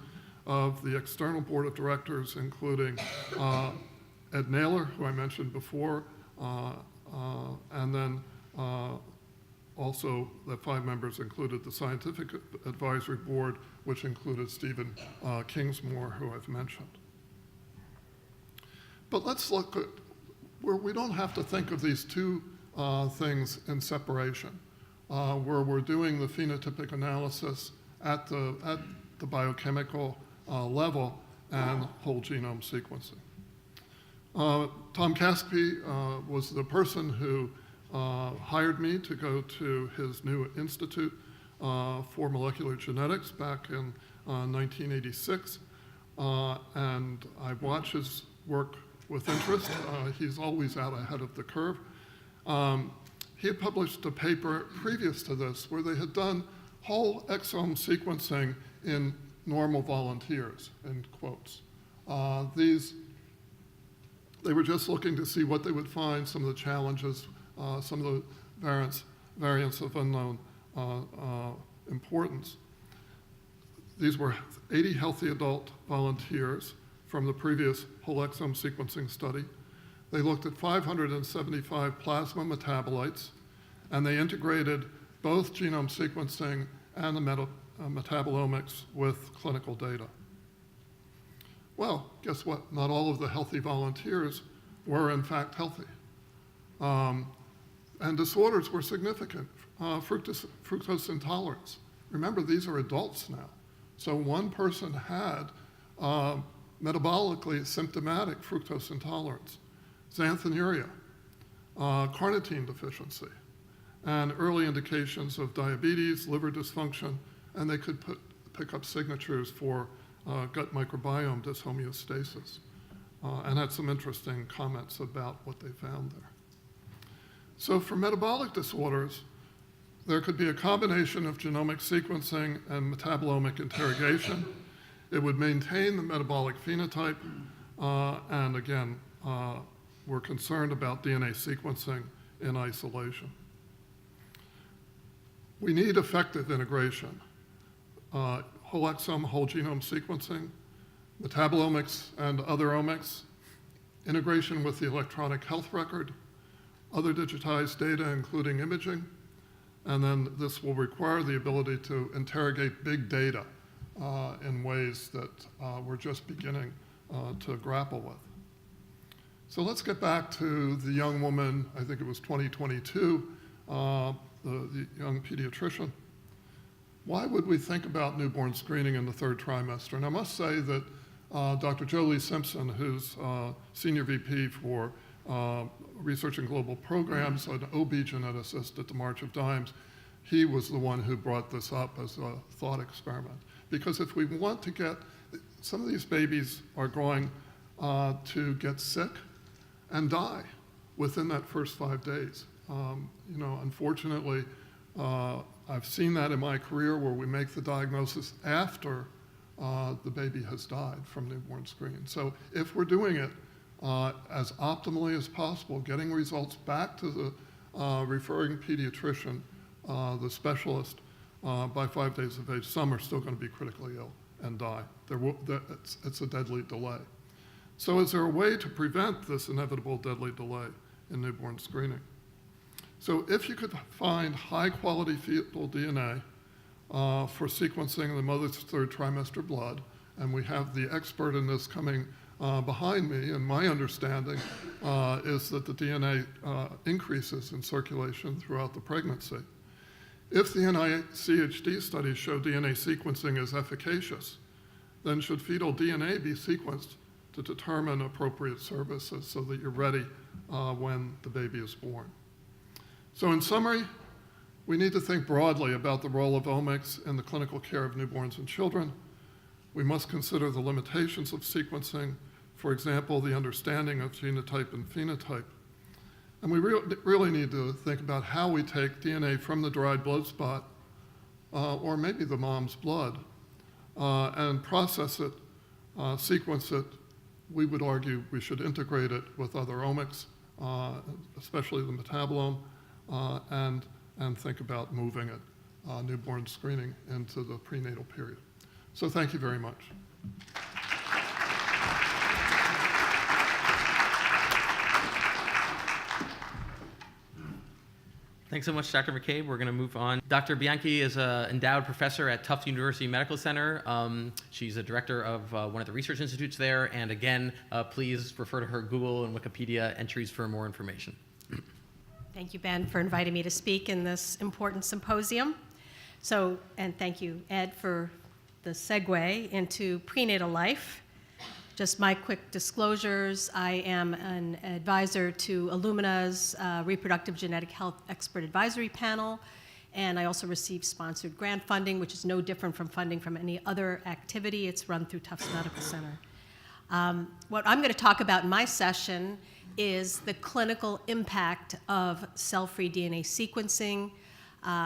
of the external board of directors, including Ed Naylor, who I mentioned before, and then also, the 5 members included the Scientific Advisory Board, which included Stephen Kingsmore, who I've mentioned. But let's look at where we don't have to think of these 2 things in separation, where we're doing the phenotypic analysis at the biochemical level and whole genome sequencing. Tom Caskey was the person who hired me to go to his new institute for molecular genetics back in 1986, and I watched his work with interest. He's always out ahead of the curve. He had published a paper previous to this where they had done whole exome sequencing in normal volunteers, in quotes. They were just looking to see what they would find, some of the challenges, some of the variants of unknown importance. These were 80 healthy adult volunteers from the previous whole exome sequencing study. They looked at 575 plasma metabolites, and they integrated both genome sequencing and the metabolomics with clinical data. Well, guess what? Not all of the healthy volunteers were in fact healthy. And disorders were significant. Fructose intolerance. Remember, these are adults now. So one person had metabolically symptomatic fructose intolerance, xanthinuria, carnitine deficiency, and early indications of diabetes, liver dysfunction, and they could pick up signatures for gut microbiome dyshomeostasis, and had some interesting comments about what they found there. So for metabolic disorders, there could be a combination of genomic sequencing and metabolomic interrogation. It would maintain the metabolic phenotype, and again, we're concerned about DNA sequencing in isolation. We need effective integration. Whole exome, whole genome sequencing, metabolomics and other omics, integration with the electronic health record, other digitized data, including imaging, and then this will require the ability to interrogate big data in ways that we're just beginning to grapple with. So let's get back to the young woman, I think it was 2022, the young pediatrician. Why would we think about newborn screening in the third trimester? And I must say that Dr. Jolie Simpson, who's Senior VP for Research and Global Programs, an OB geneticist at the March of Dimes, he was the one who brought this up as a thought experiment. Because if we want to get, some of these babies are going to get sick and die within that first 5 days. Unfortunately, I've seen that in my career where we make the diagnosis after the baby has died from newborn screening. So if we're doing it as optimally as possible, getting results back to the referring pediatrician, the specialist, by 5 days of age, some are still going to be critically ill and die. It's a deadly delay. So is there a way to prevent this inevitable deadly delay in newborn screening? So if you could find high-quality fetal DNA for sequencing the mother's third trimester blood, and we have the expert in this coming behind me, and my understanding is that the DNA increases in circulation throughout the pregnancy. If the NICHD studies show DNA sequencing is efficacious, then should fetal DNA be sequenced to determine appropriate services so that you're ready when the baby is born? So in summary, we need to think broadly about the role of omics in the clinical care of newborns and children. We must consider the limitations of sequencing, for example, the understanding of genotype and phenotype. And we really need to think about how we take DNA from the dried blood spot, or maybe the mom's blood, and process it, sequence it. We would argue we should integrate it with other omics, especially the metabolome, and think about moving it, newborn screening, into the prenatal period. So thank you very much. Thanks so much, Dr. McCabe. We're going to move on. Dr. Bianchi is an endowed professor at Tufts University Medical Center. She's a director of one of the research institutes there. And again, please refer to her Google and Wikipedia entries for more information. Thank you, Ben, for inviting me to speak in this important symposium. And thank you, Ed, for the segue into prenatal life. Just my quick disclosures, I am an advisor to Illumina's Reproductive Genetic Health Expert Advisory Panel, and I also receive sponsored grant funding, which is no different from funding from any other activity. It's run through Tufts Medical Center. What I'm going to talk about in my session is the clinical impact of cell-free DNA sequencing.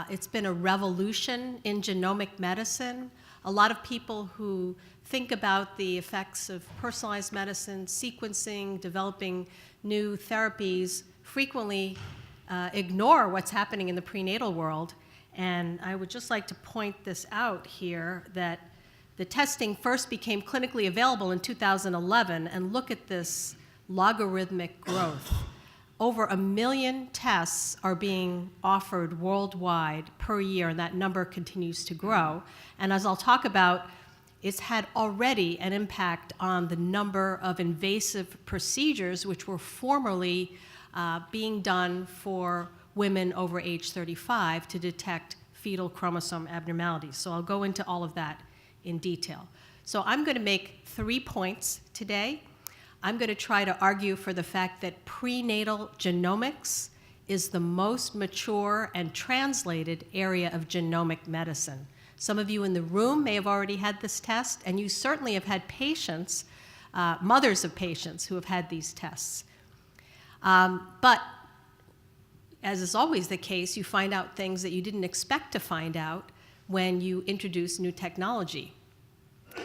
It's been a revolution in genomic medicine. A lot of people who think about the effects of personalized medicine, sequencing, developing new therapies, frequently ignore what's happening in the prenatal world. And I would just like to point this out here, that The testing first became clinically available in 2011, and look at this logarithmic growth. Over 1 million tests are being offered worldwide per year, and that number continues to grow. And as I'll talk about, it's had already an impact on the number of invasive procedures which were formerly being done for women over age 35 to detect fetal chromosome abnormalities. So I'll go into all of that in detail. So I'm going to make 3 points today. I'm going to try to argue for the fact that prenatal genomics is the most mature and translated area of genomic medicine. Some of you in the room may have already had this test, and you certainly have had patients, mothers of patients who have had these tests. But as is always the case, you find out things that you didn't expect to find out when you introduce new technology.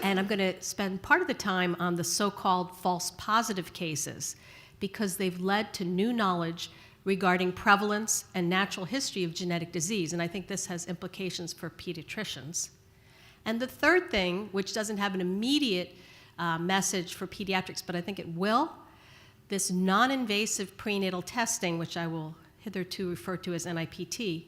And I'm going to spend part of the time on the so-called false positive cases because they've led to new knowledge regarding prevalence and natural history of genetic disease, and I think this has implications for pediatricians. And the third thing, which doesn't have an immediate message for pediatrics, but I think it will, this non-invasive prenatal testing, which I will hitherto refer to as NIPT,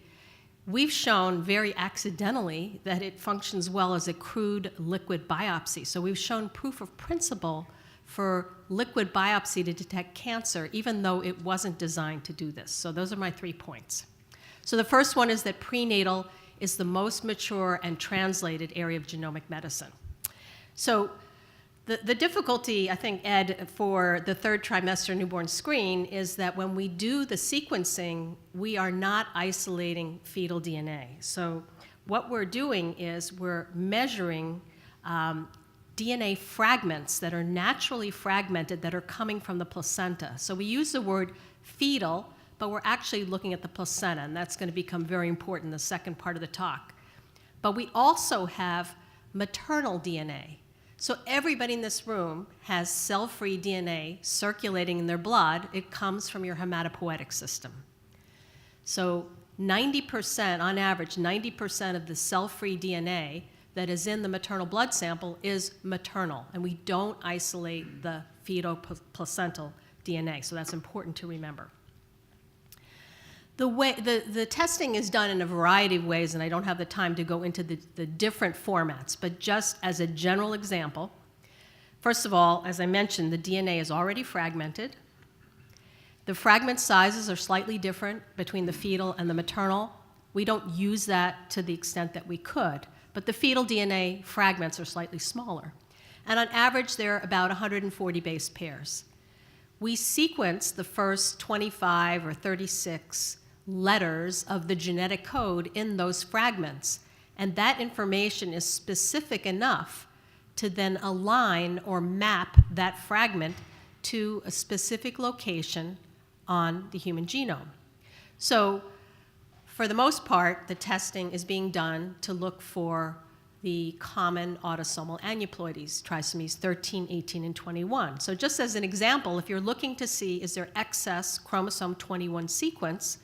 we've shown very accidentally that it functions well as a crude liquid biopsy. So we've shown proof of principle for liquid biopsy to detect cancer, even though it wasn't designed to do this. So those are my 3 points. So the first one is that prenatal is the most mature and translated area of genomic medicine. So the difficulty, I think, Ed, for the 3rd trimester newborn screen is that when we do the sequencing, we are not isolating fetal DNA. So what we're doing is we're measuring DNA fragments that are naturally fragmented that are coming from the placenta. So we use the word fetal, but we're actually looking at the placenta, and that's going to become very important in the second part of the talk. But we also have maternal DNA. So everybody in this room has cell-free DNA circulating in their blood. It comes from your hematopoietic system. So 90%, on average, 90% of the cell-free DNA that is in the maternal blood sample is maternal, and we don't isolate the fetal-placental DNA, so that's important to remember. The testing is done in a variety of ways, and I don't have the time to go into the different formats, but just as a general example, first of all, as I mentioned, the DNA is already fragmented. The fragment sizes are slightly different between the fetal and the maternal. We don't use that to the extent that we could, but the fetal DNA fragments are slightly smaller. And on average, they're about 140 base pairs. We sequence the first 25 or 36 letters of the genetic code in those fragments, and that information is specific enough to then align or map that fragment to a specific location on the human genome. So for the most part, the testing is being done to look for the common autosomal aneuploidies, trisomies 13, 18, and 21. So just as an example, if you're looking to see is there excess chromosome 21 sequence,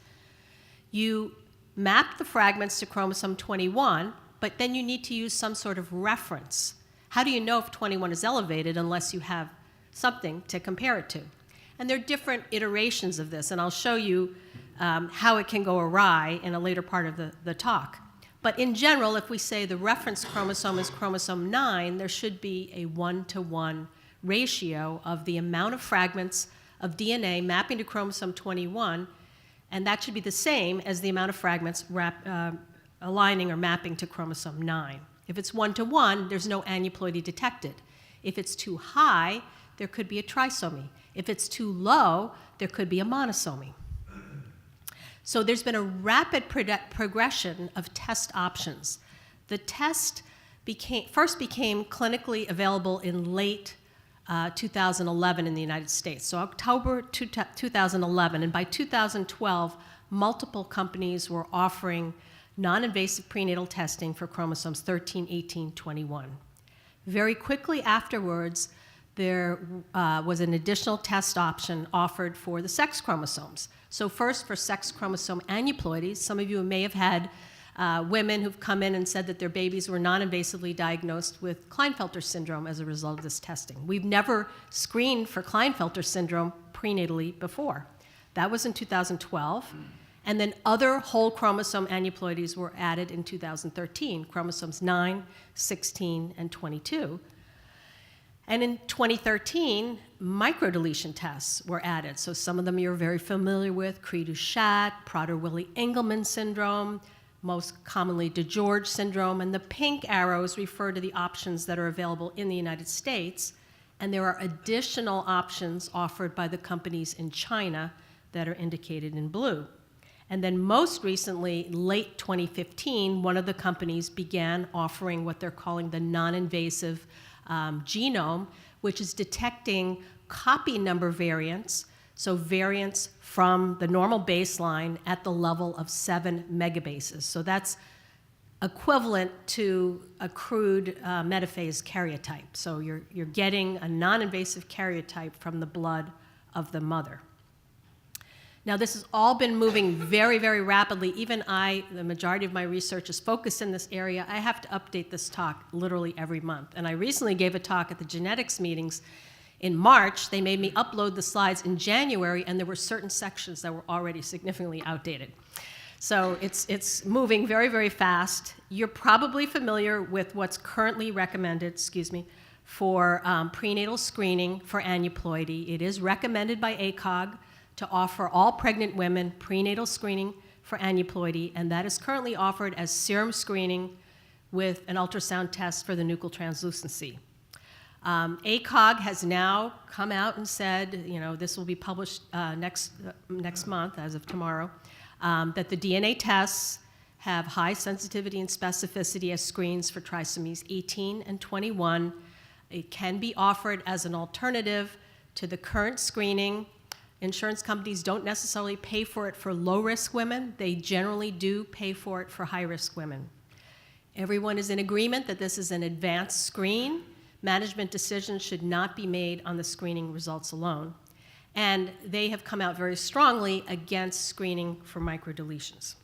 you map the fragments to chromosome 21, but then you need to use some sort of reference. How do you know if 21 is elevated unless you have something to compare it to? And there are different iterations of this, and I'll show you how it can go awry in a later part of the talk. But in general, if we say the reference chromosome is chromosome 9, there should be a 1-to-1 ratio of the amount of fragments of DNA mapping to chromosome 21, and that should be the same as the amount of fragments aligning or mapping to chromosome 9. If it's 1-to-1, there's no aneuploidy detected. If it's too high, there could be a trisomy. If it's too low, there could be a monosomy. So there's been a rapid progression of test options. The test first became clinically available in late 2011 in the United States, so October 2011, and by 2012, multiple companies were offering non-invasive prenatal testing for chromosomes 13, 18, 21. Very quickly afterwards, there was an additional test option offered for the sex chromosomes. So first, for sex chromosome aneuploidies, some of you may have had women who've come in and said that their babies were non-invasively diagnosed with Klinefelter syndrome as a result of this testing. We've never screened for Klinefelter syndrome prenatally before. That was in 2012. And then other whole chromosome aneuploidies were added in 2013, chromosomes 9, 16, and 22. And in 2013, microdeletion tests were added. So some of them you're very familiar with, Cre-du-Chat, Prader-Willi-Engelmann syndrome, most commonly DeGeorge syndrome, and the pink arrows refer to the options that are available in the United States, and there are additional options offered by the companies in China that are indicated in blue. And then most recently, late 2015, one of the companies began offering what they're calling the non-invasive genome, which is detecting copy number variants, so variants from the normal baseline at the level of 7 megabases. So that's equivalent to a crude metaphase karyotype. So you're getting a non-invasive karyotype from the blood of the mother. Now, this has all been moving very, very rapidly. Even the majority of my research is focused in this area. I have to update this talk literally every month. And I recently gave a talk at the genetics meetings in March. They made me upload the slides in January, and there were certain sections that were already significantly outdated. So it's moving very, very fast. You're probably familiar with what's currently recommended, for prenatal screening for aneuploidy. It is recommended by ACOG to offer all pregnant women prenatal screening for aneuploidy, and that is currently offered as serum screening with an ultrasound test for the nuchal translucency. ACOG has now come out and said, this will be published next month, as of tomorrow, that the DNA tests have high sensitivity and specificity as screens for trisomies 18 and 21. It can be offered as an alternative to the current screening. Insurance companies don't necessarily pay for it for low-risk women. They generally do pay for it for high-risk women. Everyone is in agreement that this is an advanced screen. Management decisions should not be made on the screening results alone. And they have come out very strongly against screening for microdeletions.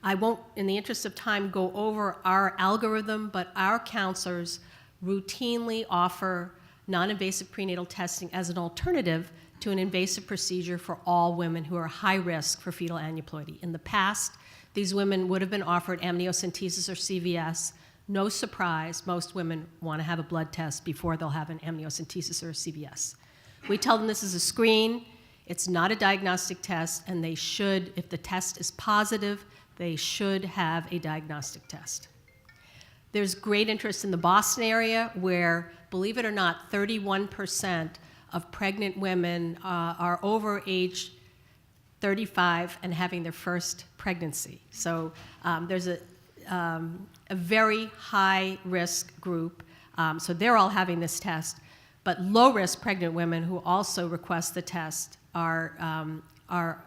I won't, in the interest of time, go over our algorithm, but our counselors routinely offer non-invasive prenatal testing as an alternative to an invasive procedure for all women who are high risk for fetal aneuploidy. In the past, these women would have been offered amniocentesis or CVS. No surprise, most women want to have a blood test before they'll have an amniocentesis or a CVS. We tell them this is a screen, it's not a diagnostic test, and they should, if the test is positive, they should have a diagnostic test. There's great interest in the Boston area where, believe it or not, 31% of pregnant women are over age 35 and having their first pregnancy. So there's a very high risk group, so they're all having this test. But low risk pregnant women who also request the test are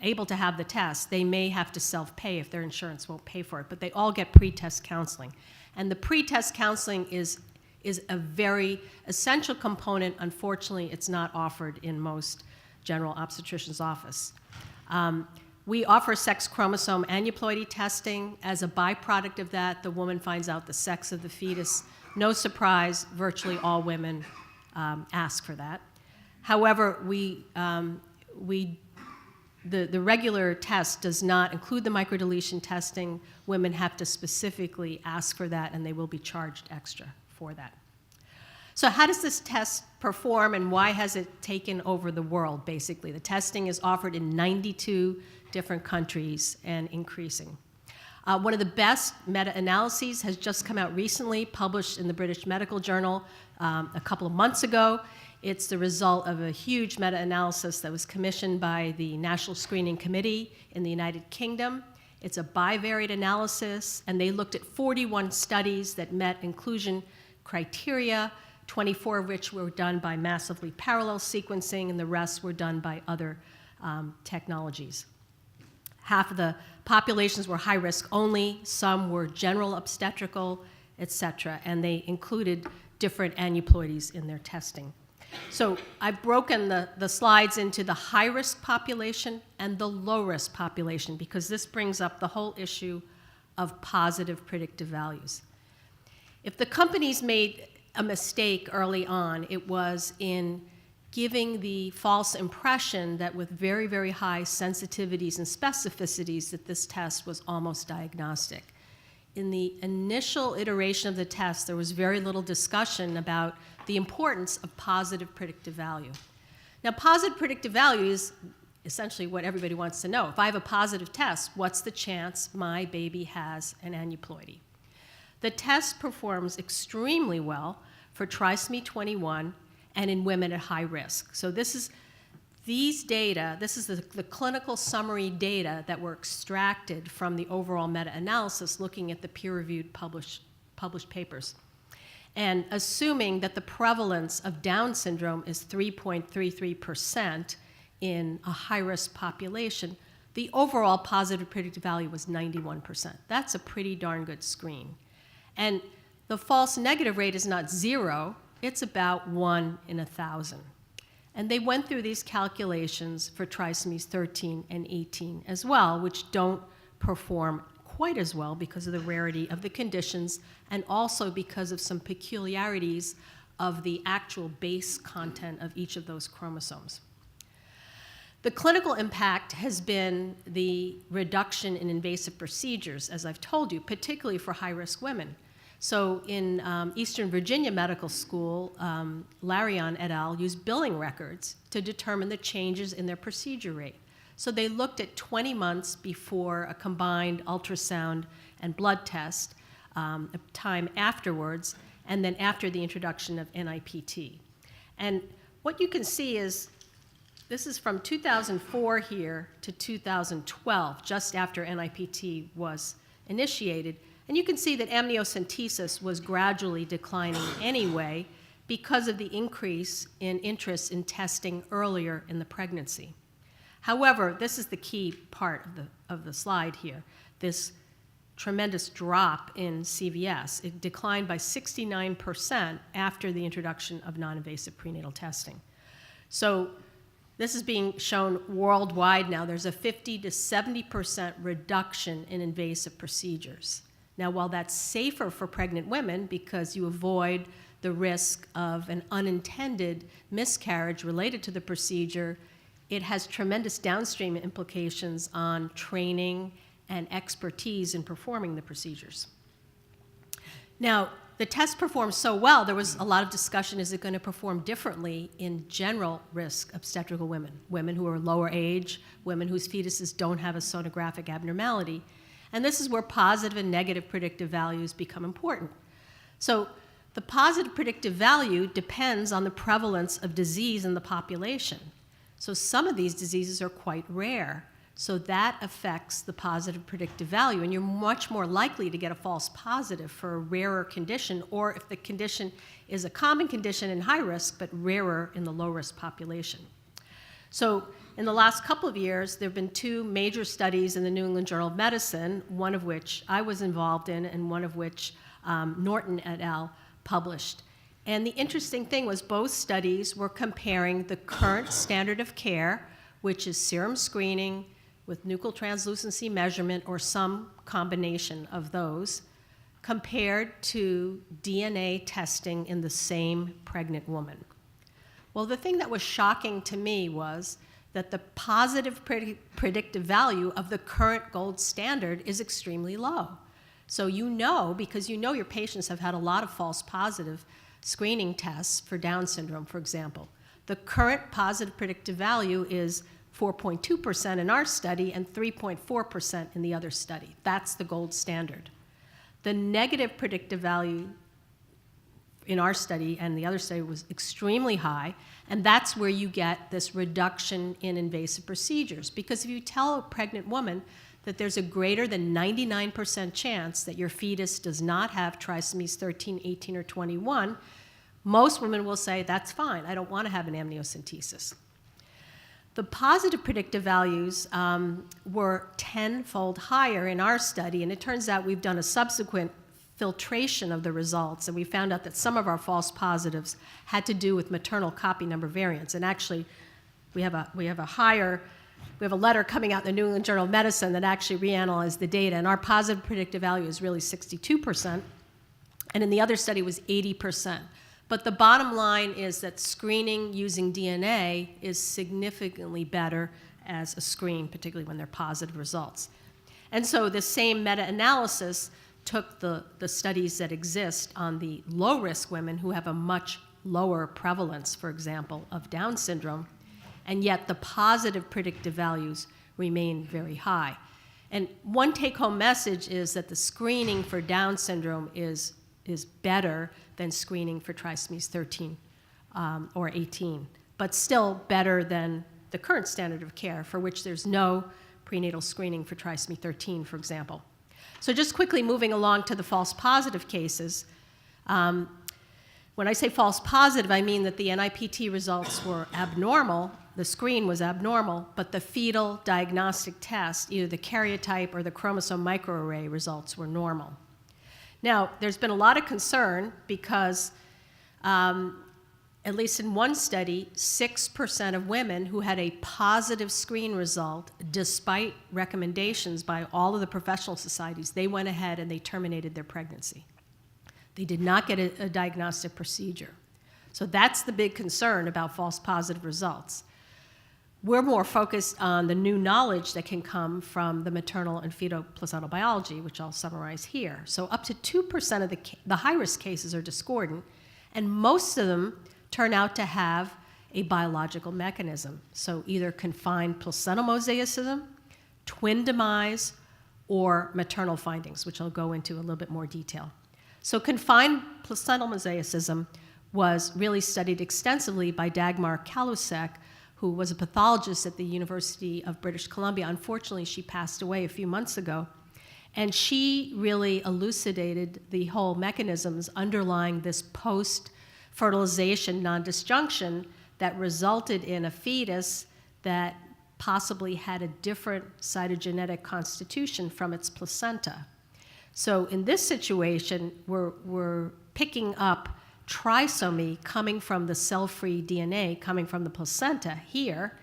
able to have the test. They may have to self-pay if their insurance won't pay for it, but they all get pre-test counseling. And the pre-test counseling is a very essential component. Unfortunately, it's not offered in most general obstetrician's office. We offer sex chromosome aneuploidy testing. As a byproduct of that, the woman finds out the sex of the fetus. No surprise, virtually all women ask for that. However, the regular test does not include the microdeletion testing. Women have to specifically ask for that, and they will be charged extra for that. So how does this test perform, and why has it taken over the world, basically? The testing is offered in 92 different countries and increasing. One of the best meta-analyses has just come out recently, published in the British Medical Journal a couple of months ago. It's the result of a huge meta-analysis that was commissioned by the National Screening Committee in the United Kingdom. It's a bivariate analysis, and they looked at 41 studies that met inclusion criteria, 24 of which were done by massively parallel sequencing, and the rest were done by other technologies. Half of the populations were high risk only, some were general obstetrical, et cetera, and they included different aneuploidies in their testing. So I've broken the slides into the high-risk population and the low-risk population because this brings up the whole issue of positive predictive values. If the companies made a mistake early on, it was in giving the false impression that with very, very high sensitivities and specificities that this test was almost diagnostic. In the initial iteration of the test, there was very little discussion about the importance of positive predictive value. Now, positive predictive value is essentially what everybody wants to know. If I have a positive test, what's the chance my baby has an aneuploidy? The test performs extremely well for trisomy 21 and in women at high risk. So this is the clinical summary data that were extracted from the overall meta-analysis looking at the peer-reviewed published papers. And assuming that the prevalence of Down syndrome is 3.33% in a high-risk population, the overall positive predictive value was 91%. That's a pretty darn good screen. And the false negative rate is not 0, it's about 1 in 1,000. And they went through these calculations for trisomies 13 and 18 as well, which don't perform quite as well because of the rarity of the conditions and also because of some peculiarities of the actual base content of each of those chromosomes. The clinical impact has been the reduction in invasive procedures, as I've told you, particularly for high-risk women. So in Eastern Virginia Medical School, Larion et al. Used billing records to determine the changes in their procedure rate. So they looked at 20 months before a combined ultrasound and blood test, time afterwards, and then after the introduction of NIPT. And what you can see is, this is from 2004 here to 2012, just after NIPT was initiated. And you can see that amniocentesis was gradually declining anyway because of the increase in interest in testing earlier in the pregnancy. However, this is the key part of the slide here, this tremendous drop in CVS. It declined by 69% after the introduction of non-invasive prenatal testing. So this is being shown worldwide now. There's a 50 to 70% reduction in invasive procedures. Now, while that's safer for pregnant women because you avoid the risk of an unintended miscarriage related to the procedure, it has tremendous downstream implications on training and expertise in performing the procedures. Now, the test performs so well, there was a lot of discussion, is it going to perform differently in general risk obstetrical women, women who are lower age, women whose fetuses don't have a sonographic abnormality. And this is where positive and negative predictive values become important. So the positive predictive value depends on the prevalence of disease in the population. So some of these diseases are quite rare. So that affects the positive predictive value, and you're much more likely to get a false positive for a rarer condition, or if the condition is a common condition in high risk, but rarer in the low risk population. So in the last couple of years, there have been 2 major studies in the New England Journal of Medicine, one of which I was involved in and one of which Norton et al. Published. And the interesting thing was both studies were comparing the current standard of care, which is serum screening with nuchal translucency measurement or some combination of those, compared to DNA testing in the same pregnant woman. Well, the thing that was shocking to me was that the positive predictive value of the current gold standard is extremely low. So you know, because you know your patients have had a lot of false positive screening tests for Down syndrome, for example. The current positive predictive value is 4.2% in our study and 3.4% in the other study. That's the gold standard. The negative predictive value in our study and the other study was extremely high, and that's where you get this reduction in invasive procedures. Because if you tell a pregnant woman that there's a greater than 99% chance that your fetus does not have trisomies 13, 18, or 21, most women will say, that's fine, I don't want to have an amniocentesis. The positive predictive values were 10-fold higher in our study, and it turns out we've done a subsequent filtration of the results, and we found out that some of our false positives had to do with maternal copy number variants. And actually, we have a letter coming out in the New England Journal of Medicine that actually reanalyzed the data, and our positive predictive value is really 62%, and in the other study was 80%. But the bottom line is that screening using DNA is significantly better as a screen, particularly when they're positive results. And so the same meta-analysis took the studies that exist on the low-risk women who have a much lower prevalence, for example, of Down syndrome, and yet the positive predictive values remain very high. And one take-home message is that the screening for Down syndrome is better than screening for trisomies 13 or 18, but still better than the current standard of care, for which there's no prenatal screening for trisomy 13, for example. So just quickly moving along to the false positive cases. When I say false positive, I mean that the NIPT results were abnormal, the screen was abnormal, but the fetal diagnostic test, either the karyotype or the chromosome microarray results were normal. Now, there's been a lot of concern because, at least in one study, 6% of women who had a positive screen result, despite recommendations by all of the professional societies, they went ahead and they terminated their pregnancy. They did not get a diagnostic procedure. So that's the big concern about false positive results. We're more focused on the new knowledge that can come from the maternal and fetal placental biology, which I'll summarize here. So up to 2% of the high-risk cases are discordant, and most of them turn out to have a biological mechanism. So either confined placental mosaicism, twin demise, or maternal findings, which I'll go into a little bit more detail. So confined placental mosaicism was really studied extensively by Dagmar Kalousek, who was a pathologist at the University of British Columbia. Unfortunately, she passed away a few months ago. And she really elucidated the whole mechanisms underlying this post-fertilization non-disjunction that resulted in a fetus that possibly had a different cytogenetic constitution from its placenta. So in this situation, we're picking up trisomy coming from the cell-free DNA, coming from the placenta here,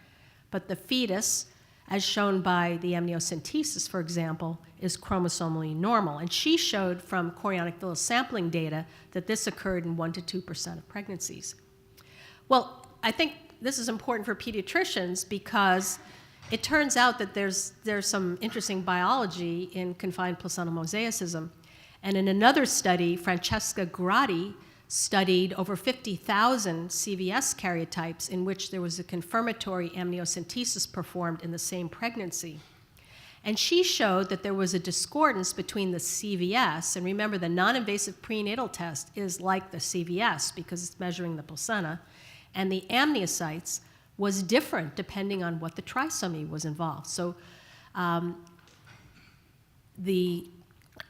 but the fetus, as shown by the amniocentesis, for example, is chromosomally normal. And she showed from chorionic villus sampling data that this occurred in 1% to 2% of pregnancies. Well, I think this is important for pediatricians because it turns out that there's some interesting biology in confined placental mosaicism. And in another study, Francesca Grotti studied over 50,000 CVS karyotypes in which there was a confirmatory amniocentesis performed in the same pregnancy. And she showed that there was a discordance between the CVS, and remember the non-invasive prenatal test is like the CVS because it's measuring the placenta, and the amniocytes was different depending on what the trisomy was involved. So the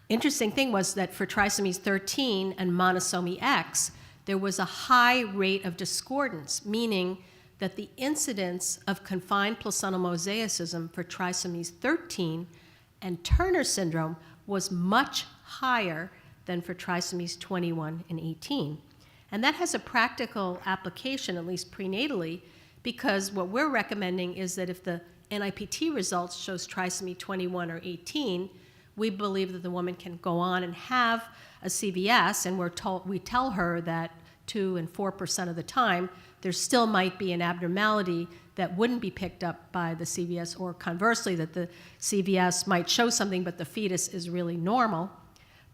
interesting thing was that for trisomies 13 and monosomy X, there was a high rate of discordance, meaning that the incidence of confined placental mosaicism for trisomies 13 and Turner syndrome was much higher than for trisomies 21 and 18. And that has a practical application, at least prenatally, because what we're recommending is that if the NIPT results shows trisomy 21 or 18, we believe that the woman can go on and have a CVS, and we tell her that 2% and 4% of the time, there still might be an abnormality that wouldn't be picked up by the CVS, or conversely, that the CVS might show something, but the fetus is really normal.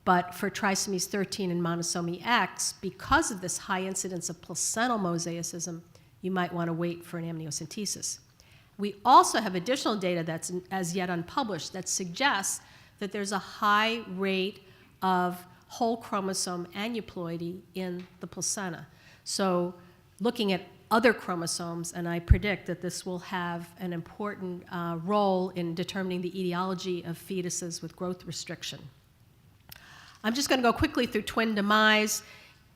But for trisomies 13 and monosomy X, because of this high incidence of placental mosaicism, you might want to wait for an amniocentesis. We also have additional data that's as yet unpublished that suggests that there's a high rate of whole chromosome aneuploidy in the placenta. So looking at other chromosomes, and I predict that this will have an important role in determining the etiology of fetuses with growth restriction. I'm just going to go quickly through twin demise.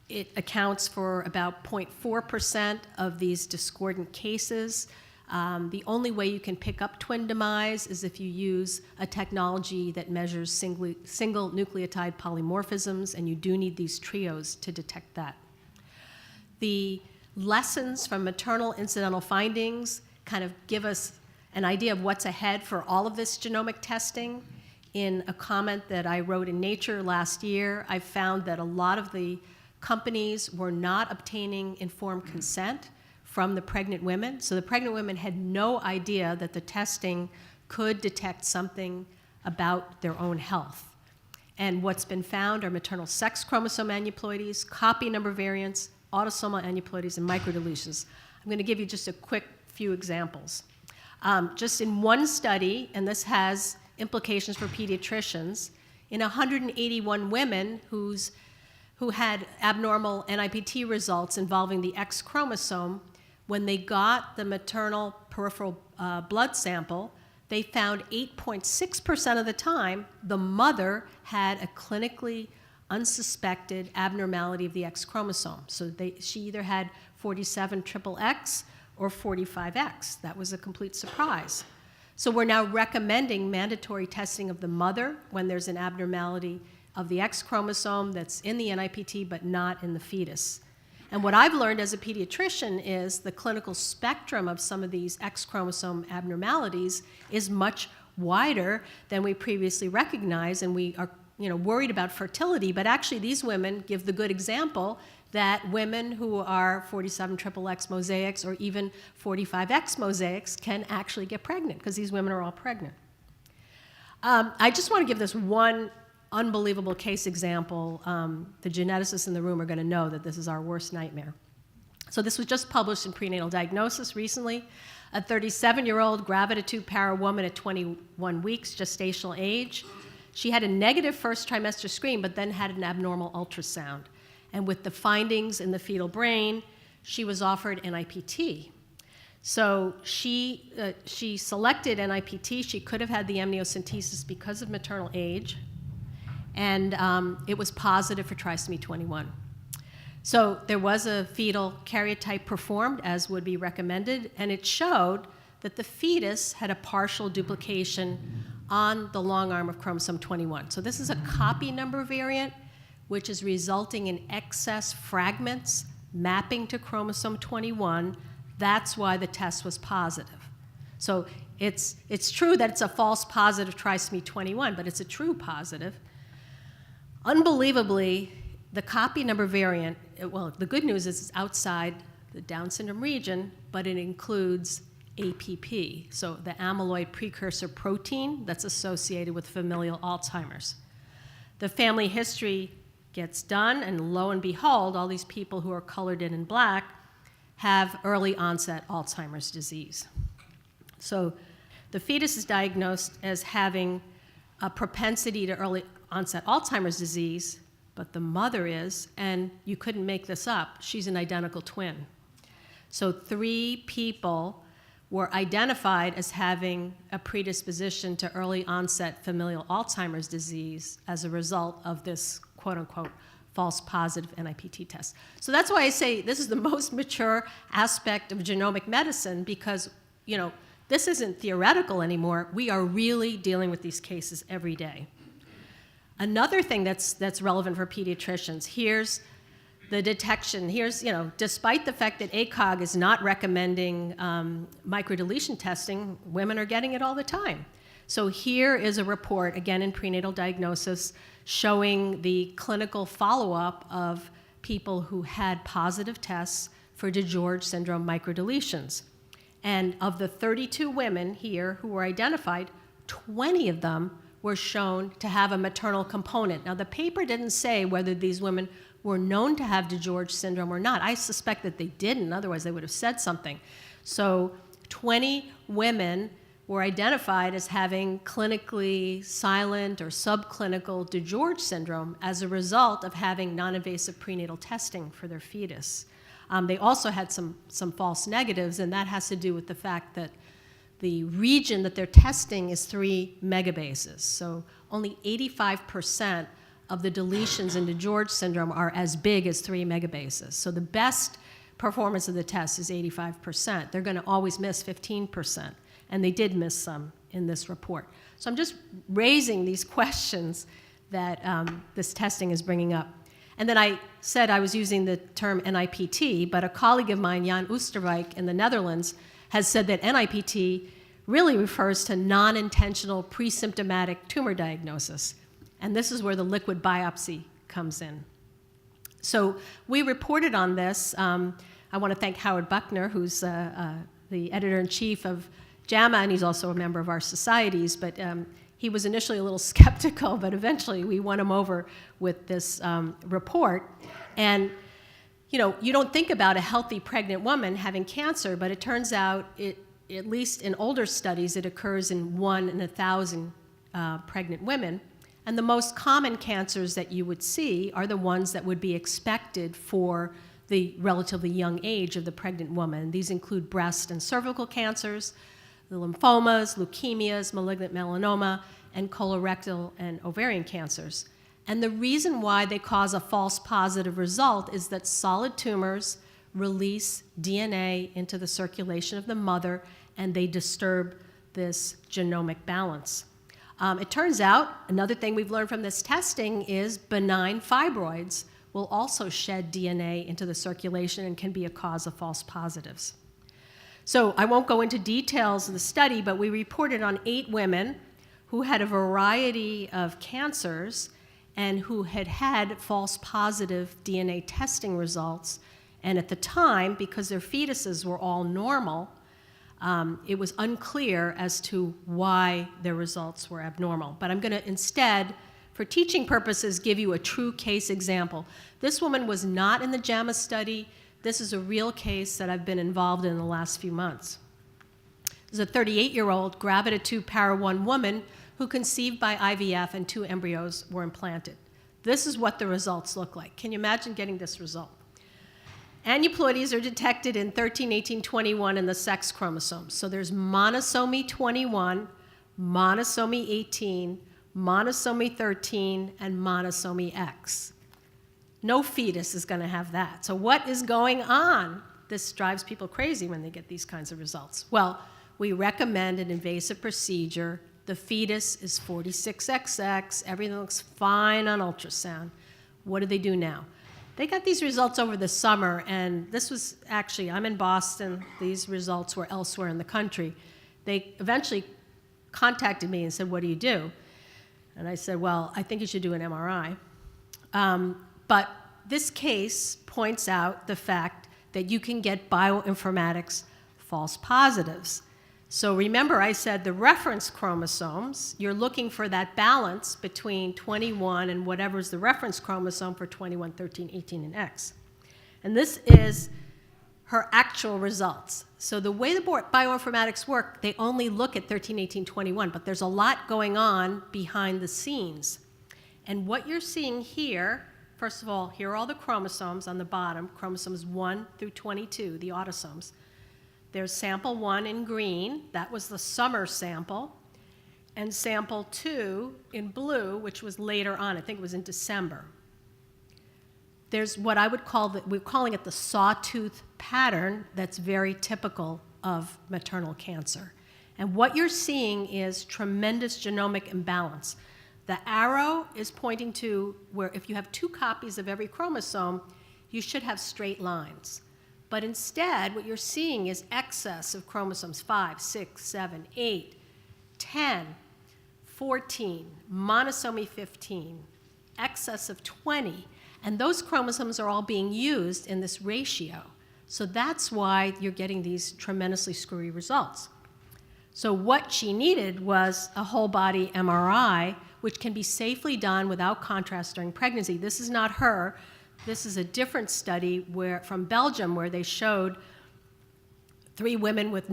It accounts for about 0.4% of these discordant cases. The only way you can pick up twin demise is if you use a technology that measures single nucleotide polymorphisms, and you do need these trios to detect that. The lessons from maternal incidental findings kind of give us an idea of what's ahead for all of this genomic testing. In a comment that I wrote in Nature last year, I found that a lot of the companies were not obtaining informed consent from the pregnant women. So the pregnant women had no idea that the testing could detect something about their own health. And what's been found are maternal sex chromosome aneuploidies, copy number variants, autosomal aneuploidies, and microdeletions. I'm going to give you just a quick few examples. Just in one study, and this has implications for pediatricians, in 181 women who had abnormal NIPT results involving the X chromosome, when they got the maternal peripheral blood sample, they found 8.6% of the time the mother had a clinically unsuspected abnormality of the X chromosome. So she either had 47 XXX or 45X. That was a complete surprise. So we're now recommending mandatory testing of the mother when there's an abnormality of the X chromosome that's in the NIPT but not in the fetus. And what I've learned as a pediatrician is the clinical spectrum of some of these X chromosome abnormalities is much wider than we previously recognized, and we are worried about fertility, but actually these women give the good example that women who are 47 XXX mosaics or even 45X mosaics can actually get pregnant, because these women are all pregnant. I just want to give this one unbelievable case example. The geneticists in the room are going to know that this is our worst nightmare. So this was just published in Prenatal Diagnosis recently. A 37-year-old gravidae para woman at 21 weeks gestational age. She had a negative first trimester screen, but then had an abnormal ultrasound. And with the findings in the fetal brain, she was offered NIPT. So she selected NIPT. She could have had the amniocentesis because of maternal age, and it was positive for trisomy 21. So there was a fetal karyotype performed, as would be recommended, and it showed that the fetus had a partial duplication on the long arm of chromosome 21. So this is a copy number variant, which is resulting in excess fragments mapping to chromosome 21. That's why the test was positive. So it's true that it's a false positive trisomy 21, but it's a true positive. Unbelievably, the copy number variant, well, the good news is it's outside the Down syndrome region, but it includes APP, so the amyloid precursor protein that's associated with familial Alzheimer's. The family history gets done, and lo and behold, all these people who are colored in black have early onset Alzheimer's disease. So the fetus is diagnosed as having a propensity to early onset Alzheimer's disease, but the mother is, and you couldn't make this up, she's an identical twin. So 3 people were identified as having a predisposition to early onset familial Alzheimer's disease as a result of this quote-unquote false positive NIPT test. So that's why I say this is the most mature aspect of genomic medicine, because this isn't theoretical anymore. We are really dealing with these cases every day. Another thing that's relevant for pediatricians, here's the detection. Here's, despite the fact that ACOG is not recommending microdeletion testing, women are getting it all the time. So here is a report, again in Prenatal Diagnosis, showing the clinical follow-up of people who had positive tests for DiGeorge syndrome microdeletions. And of the 32 women here who were identified, 20 of them were shown to have a maternal component. Now, the paper didn't say whether these women were known to have DiGeorge syndrome or not. I suspect that they didn't, otherwise they would have said something. So 20 women were identified as having clinically silent or subclinical DiGeorge syndrome as a result of having non-invasive prenatal testing for their fetus. They also had some false negatives, and that has to do with the fact that the region that they're testing is 3 megabases. So only 85% of the deletions in DiGeorge syndrome are as big as 3 megabases. So the best performance of the test is 85%. They're going to always miss 15%, and they did miss some in this report. So I'm just raising these questions that this testing is bringing up. And then I said I was using the term NIPT, but a colleague of mine, Jan Oosterwijk in the Netherlands, has said that NIPT really refers to non-intentional pre-symptomatic tumor diagnosis. And this is where the liquid biopsy comes in. So we reported on this. I want to thank Howard Buckner, who's the editor-in-chief of JAMA, and he's also a member of our societies, but he was initially a little skeptical, but eventually we won him over with this report. And you know, you don't think about a healthy pregnant woman having cancer, but it turns out, at least in older studies, it occurs in 1 in 1,000 pregnant women. And the most common cancers that you would see are the ones that would be expected for the relatively young age of the pregnant woman. These include breast and cervical cancers, the lymphomas, leukemias, malignant melanoma, and colorectal and ovarian cancers. And the reason why they cause a false positive result is that solid tumors release DNA into the circulation of the mother, and they disturb this genomic balance. It turns out, another thing we've learned from this testing is benign fibroids will also shed DNA into the circulation and can be a cause of false positives. So I won't go into details of the study, but we reported on 8 women who had a variety of cancers and who had had false positive DNA testing results. And at the time, because their fetuses were all normal, it was unclear as to why their results were abnormal. But I'm going to instead, for teaching purposes, give you a true case example. This woman was not in the JAMA study. This is a real case that I've been involved in the last few months. This is a 38-year-old gravida-2 para-1 woman who conceived by IVF and 2 embryos were implanted. This is what the results look like. Can you imagine getting this result? Aneuploidies are detected in 13, 18, 21 in the sex chromosomes. So there's monosomy 21, monosomy 18, monosomy 13, and monosomy X. No fetus is going to have that. So what is going on? This drives people crazy when they get these kinds of results. Well, we recommend an invasive procedure. The fetus is 46XX. Everything looks fine on ultrasound. What do they do now? They got these results over the summer, and this was actually, I'm in Boston. These results were elsewhere in the country. They eventually contacted me and said, what do you do? And I said, well, I think you should do an MRI. But this case points out the fact that you can get bioinformatics false positives. So remember, I said the reference chromosomes, you're looking for that balance between 21 and whatever's the reference chromosome for 21, 13, 18, and X. And this is her actual results. So the way the bioinformatics work, they only look at 13, 18, 21, but there's a lot going on behind the scenes. And what you're seeing here, first of all, here are all the chromosomes on the bottom, chromosomes 1 through 22, the autosomes. There's sample 1 in green, that was the summer sample, and sample 2 in blue, which was later on, I think it was in December. There's what I would call, we're calling it the sawtooth pattern that's very typical of maternal cancer. And what you're seeing is tremendous genomic imbalance. The arrow is pointing to where if you have 2 copies of every chromosome, you should have straight lines. But instead, what you're seeing is excess of chromosomes 5, 6, 7, 8, 10, 14, monosomy 15, excess of 20. And those chromosomes are all being used in this ratio. So that's why you're getting these tremendously screwy results. So what she needed was a whole body MRI, which can be safely done without contrast during pregnancy. This is not her. This is a different study from Belgium where they showed 3 women with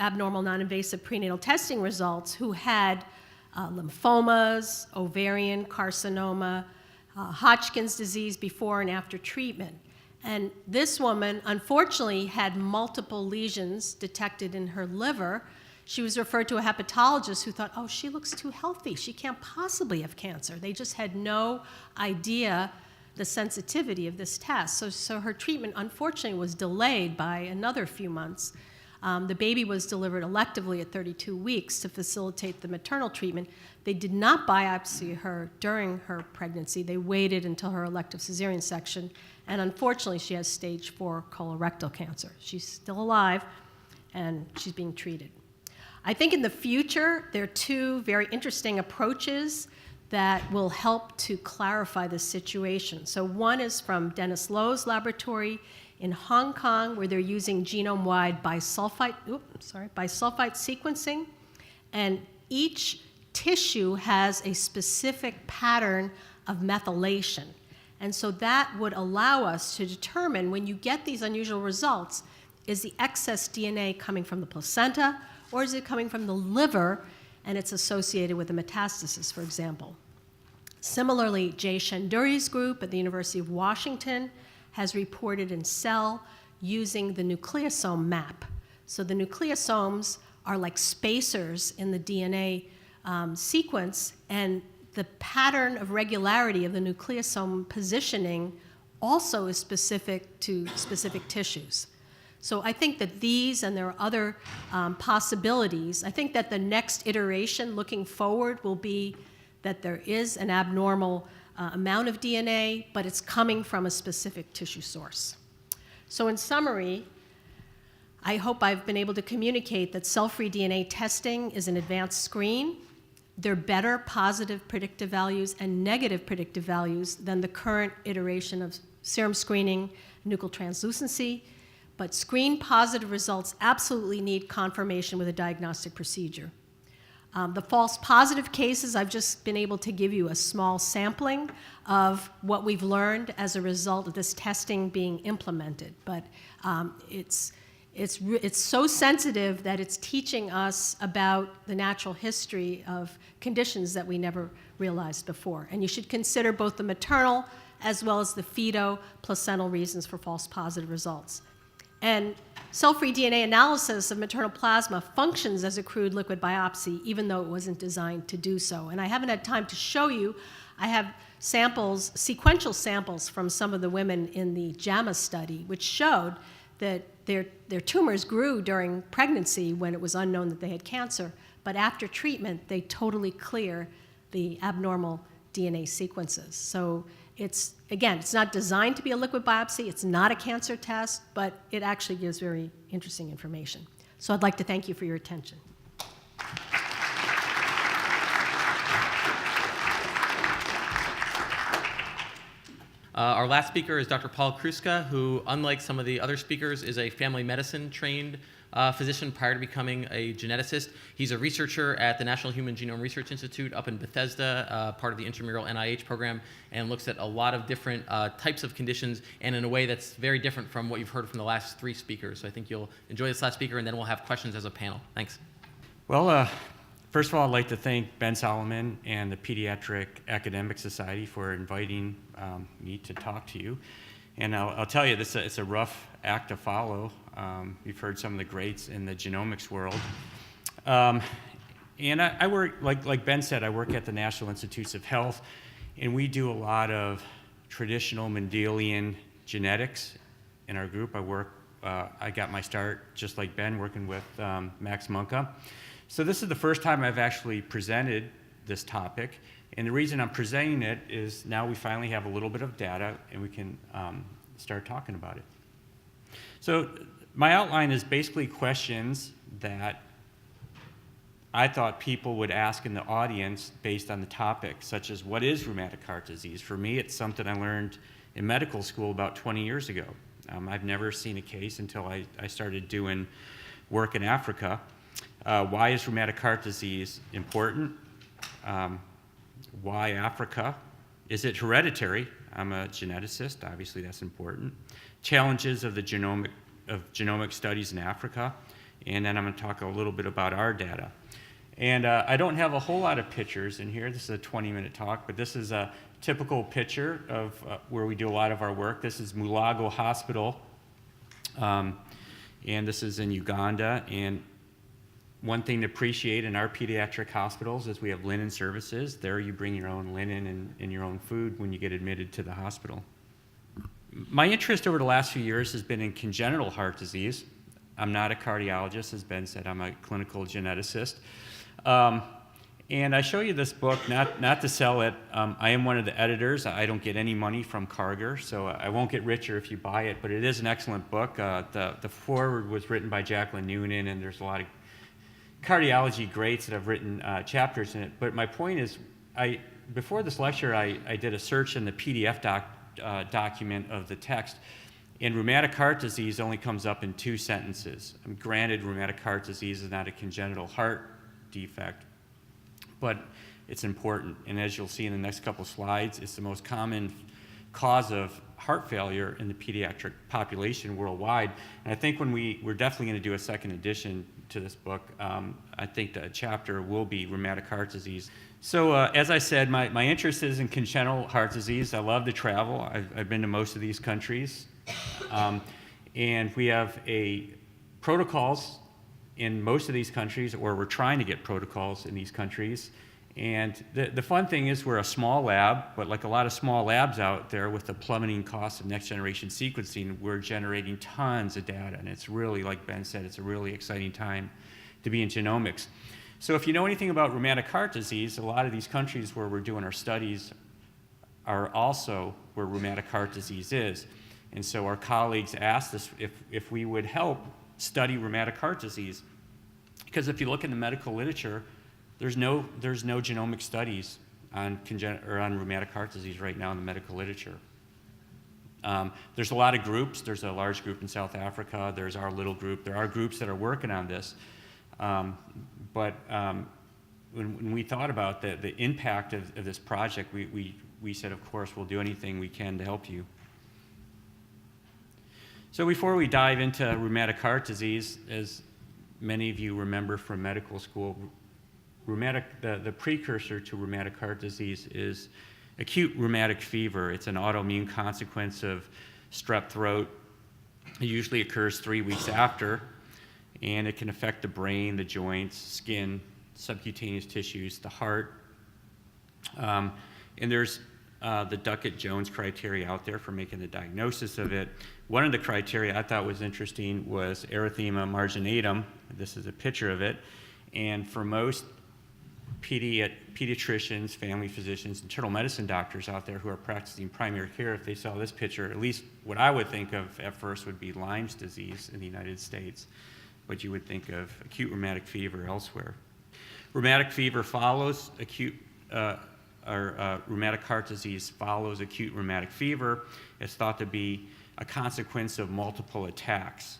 abnormal non-invasive prenatal testing results who had lymphomas, ovarian carcinoma, Hodgkin's disease before and after treatment. And this woman, unfortunately, had multiple lesions detected in her liver. She was referred to a hepatologist who thought, oh, she looks too healthy. She can't possibly have cancer. They just had no idea the sensitivity of this test. So her treatment, unfortunately, was delayed by another few months. The baby was delivered electively at 32 weeks to facilitate the maternal treatment. They did not biopsy her during her pregnancy. They waited until her elective cesarean section, and unfortunately, she has stage 4 colorectal cancer. She's still alive, and she's being treated. I think in the future, there are two very interesting approaches that will help to clarify the situation. So one is from Dennis Lowe's laboratory in Hong Kong, where they're using genome-wide bisulfite sequencing, and each tissue has a specific pattern of methylation. And so that would allow us to determine, when you get these unusual results, is the excess DNA coming from the placenta, or is it coming from the liver, and it's associated with a metastasis, for example. Similarly, Jay Shenduri's group at the University of Washington has reported in Cell using the nucleosome map. So the nucleosomes are like spacers in the DNA sequence, and the pattern of regularity of the nucleosome positioning also is specific to specific tissues. So I think that these, and there are other possibilities, I think that the next iteration looking forward will be that there is an abnormal amount of DNA, but it's coming from a specific tissue source. So in summary, I hope I've been able to communicate that cell-free DNA testing is an advanced screen. There are better positive predictive values and negative predictive values than the current iteration of serum screening, nuchal translucency, but screen positive results absolutely need confirmation with a diagnostic procedure. The false positive cases, I've just been able to give you a small sampling of what we've learned as a result of this testing being implemented. But it's so sensitive that it's teaching us about the natural history of conditions that we never realized before. And you should consider both the maternal as well as the feto-placental reasons for false positive results. And cell-free DNA analysis of maternal plasma functions as a crude liquid biopsy, even though it wasn't designed to do so. And I haven't had time to show you. I have samples, sequential samples from some of the women in the JAMA study, which showed that their tumors grew during pregnancy when it was unknown that they had cancer, but after treatment, they totally clear the abnormal DNA sequences. So it's, again, it's not designed to be a liquid biopsy, it's not a cancer test, but it actually gives very interesting information. So I'd like to thank you for your attention. Our last speaker is Dr. Paul Kruska, who, unlike some of the other speakers, is a family medicine trained physician prior to becoming a geneticist. He's a researcher at the National Human Genome Research Institute up in Bethesda, part of the intramural NIH program, and looks at a lot of different types of conditions, and in a way that's very different from what you've heard from the last three speakers. So I think you'll enjoy this last speaker, and then we'll have questions as a panel. Thanks. Well, first of all, I'd like to thank Ben Solomon and the Pediatric Academic Society for inviting me to talk to you. And I'll tell you, it's a rough act to follow. You've heard some of the greats in the genomics world. And I work, like Ben said, I work at the National Institutes of Health, and we do a lot of traditional Mendelian genetics in our group. I got my start, just like Ben, working with Max Muenke. So this is the first time I've actually presented this topic, and the reason I'm presenting it is now we finally have a little bit of data and we can start talking about it. So my outline is basically questions that I thought people would ask in the audience based on the topic, such as what is rheumatic heart disease? For me, it's something I learned in medical school about 20 years ago. I've never seen a case until I started doing work in Africa. Why is rheumatic heart disease important? Why Africa? Is it hereditary? I'm a geneticist, obviously that's important. Challenges of the genomic studies in Africa, and then I'm going to talk a little bit about our data. And I don't have a whole lot of pictures in here. This is a 20-minute talk, but this is a typical picture of where we do a lot of our work. This is Mulago Hospital, and this is in Uganda. And one thing to appreciate in our pediatric hospitals is we have linen services. There you bring your own linen and your own food when you get admitted to the hospital. My interest over the last few years has been in congenital heart disease. I'm not a cardiologist, as Ben said, I'm a clinical geneticist. And I show you this book, not to sell it. I am one of the editors. I don't get any money from Carger, so I won't get richer if you buy it, but it is an excellent book. The foreword was written by Jacqueline Noonan, and there's a lot of cardiology greats that have written chapters in it. But my point is, before this lecture, I did a search in the PDF document of the text, and rheumatic heart disease only comes up in 2 sentences. Granted, rheumatic heart disease is not a congenital heart defect, but it's important. And as you'll see in the next couple slides, it's the most common cause of heart failure in the pediatric population worldwide. And I think when we're definitely going to do a second edition to this book, I think the chapter will be rheumatic heart disease. So as I said, my interest is in congenital heart disease. I love to travel. I've been to most of these countries. And we have protocols in most of these countries, or we're trying to get protocols in these countries. And the fun thing is we're a small lab, but like a lot of small labs out there with the plummeting cost of next generation sequencing, we're generating tons of data. And it's really, like Ben said, it's a really exciting time to be in genomics. So if you know anything about rheumatic heart disease, a lot of these countries where we're doing our studies are also where rheumatic heart disease is. And so our colleagues asked us if we would help study rheumatic heart disease. Because if you look in the medical literature, there's no genomic studies on rheumatic heart disease right now in the medical literature. There's a lot of groups. There's a large group in South Africa. There's our little group. There are groups that are working on this. But when we thought about the impact of this project, we said, of course, we'll do anything we can to help you. So before we dive into rheumatic heart disease, as many of you remember from medical school, the precursor to rheumatic heart disease is acute rheumatic fever. It's an autoimmune consequence of strep throat. It usually occurs 3 weeks after, and it can affect the brain, the joints, skin, subcutaneous tissues, the heart. And there's the Duckett-Jones criteria out there for making the diagnosis of it. One of the criteria I thought was interesting was erythema marginatum. This is a picture of it. And for most pediatricians, family physicians, internal medicine doctors out there who are practicing primary care, if they saw this picture, at least what I would think of at first would be Lyme's disease in the United States, but you would think of acute rheumatic fever elsewhere. Rheumatic fever follows rheumatic heart disease follows acute rheumatic fever. It's thought to be a consequence of multiple attacks,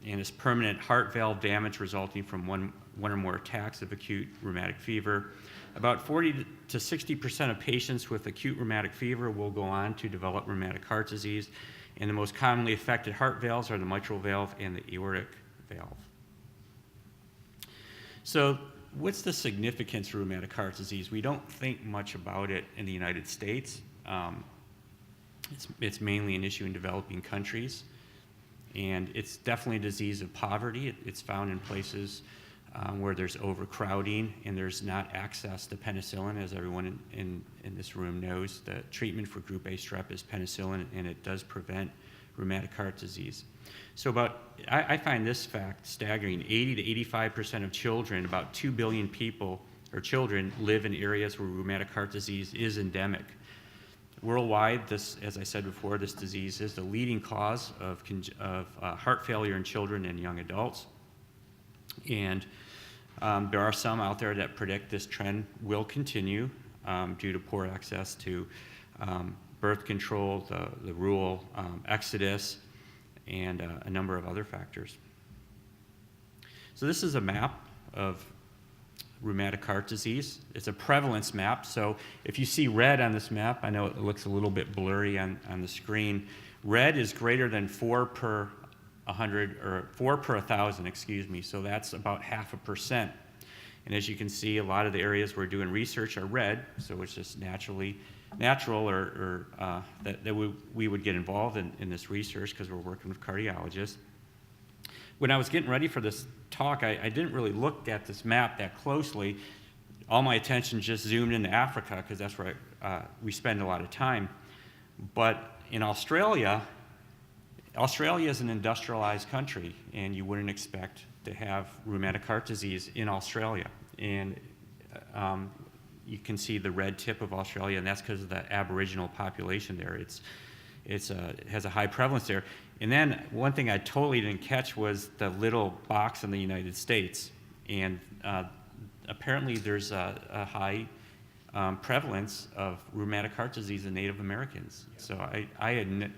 and is permanent heart valve damage resulting from one or more attacks of acute rheumatic fever. About 40 to 60% of patients with acute rheumatic fever will go on to develop rheumatic heart disease, and the most commonly affected heart valves are the mitral valve and the aortic valve. So what's the significance of rheumatic heart disease? We don't think much about it in the United States. It's mainly an issue in developing countries, and it's definitely a disease of poverty. It's found in places where there's overcrowding and there's not access to penicillin. As everyone in this room knows, the treatment for group A strep is penicillin, and it does prevent rheumatic heart disease. So I find this fact staggering. 80 to 85% of children, about 2 billion people or children, live in areas where rheumatic heart disease is endemic. Worldwide, as I said before, this disease is the leading cause of heart failure in children and young adults. And there are some out there that predict this trend will continue due to poor access to birth control, the rural exodus, and a number of other factors. So this is a map of rheumatic heart disease. It's a prevalence map. So if you see red on this map, I know it looks a little bit blurry on the screen. Red is greater than 4 per 100, or 4 per 1,000, excuse me. So that's about 0.5%. And as you can see, a lot of the areas we're doing research are red. So it's just natural that we would get involved in this research because we're working with cardiologists. when I was getting ready for this talk, I didn't really look at this map that closely. All my attention just zoomed into Africa because that's where we spend a lot of time. But in Australia is an industrialized country, and you wouldn't expect to have rheumatic heart disease in Australia. And you can see the red tip of Australia, and that's because of the Aboriginal population there. It has a high prevalence there. And then one thing I totally didn't catch was the little box in the United States. And apparently there's a high prevalence of rheumatic heart disease in Native Americans. So I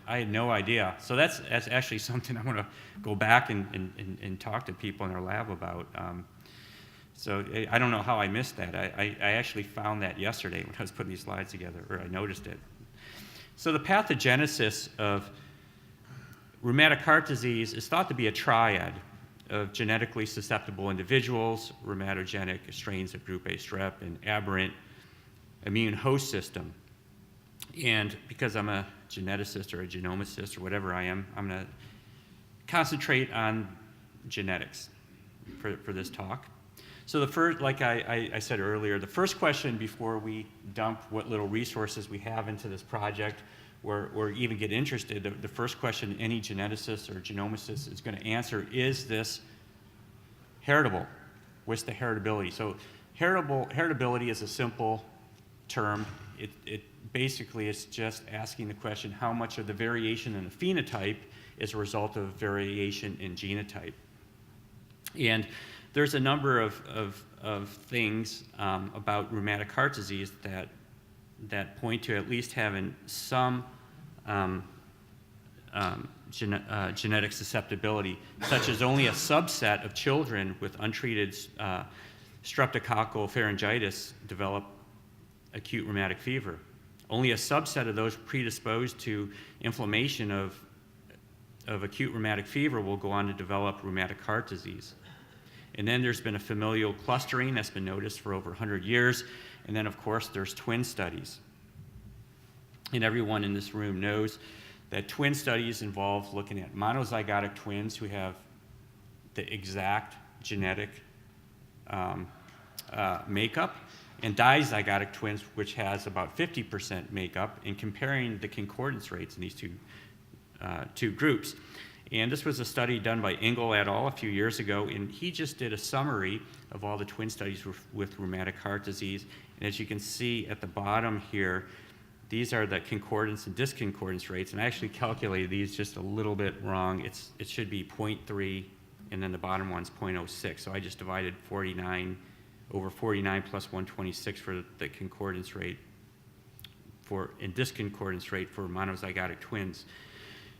had no idea. So that's actually something I want to go back and talk to people in our lab about. So I don't know how I missed that. I actually found that yesterday when I was putting these slides together, or I noticed it. So the pathogenesis of rheumatic heart disease is thought to be a triad of genetically susceptible individuals, rheumatogenic strains of group A strep, and aberrant immune host system. And because I'm a geneticist or a genomicist or whatever I am, I'm going to concentrate on genetics for this talk. So the first, like I said earlier, the first question before we dump what little resources we have into this project or even get interested, the first question any geneticist or genomicist is going to answer, is this heritable? What's the heritability? So heritability is a simple term. It basically is just asking the question, how much of the variation in the phenotype is a result of variation in genotype? And there's a number of things about rheumatic heart disease that point to at least having some genetic susceptibility, such as only a subset of children with untreated streptococcal pharyngitis develop acute rheumatic fever. Only a subset of those predisposed to inflammation of acute rheumatic fever will go on to develop rheumatic heart disease. And then there's been a familial clustering that's been noticed for over 100 years. And then, of course, there's twin studies. And everyone in this room knows that twin studies involve looking at monozygotic twins who have the exact genetic makeup, and dizygotic twins, which has about 50% makeup, and comparing the concordance rates in these two groups. And this was a study done by Engel et al. A few years ago, and he just did a summary of all the twin studies with rheumatic heart disease. And as you can see at the bottom here, these are the concordance and disconcordance rates, and I actually calculated these just a little bit wrong. It should be 0.3, and then the bottom one's 0.06. So I just divided 49 over 49 plus 126 for the concordance rate and disconcordance rate for monozygotic twins.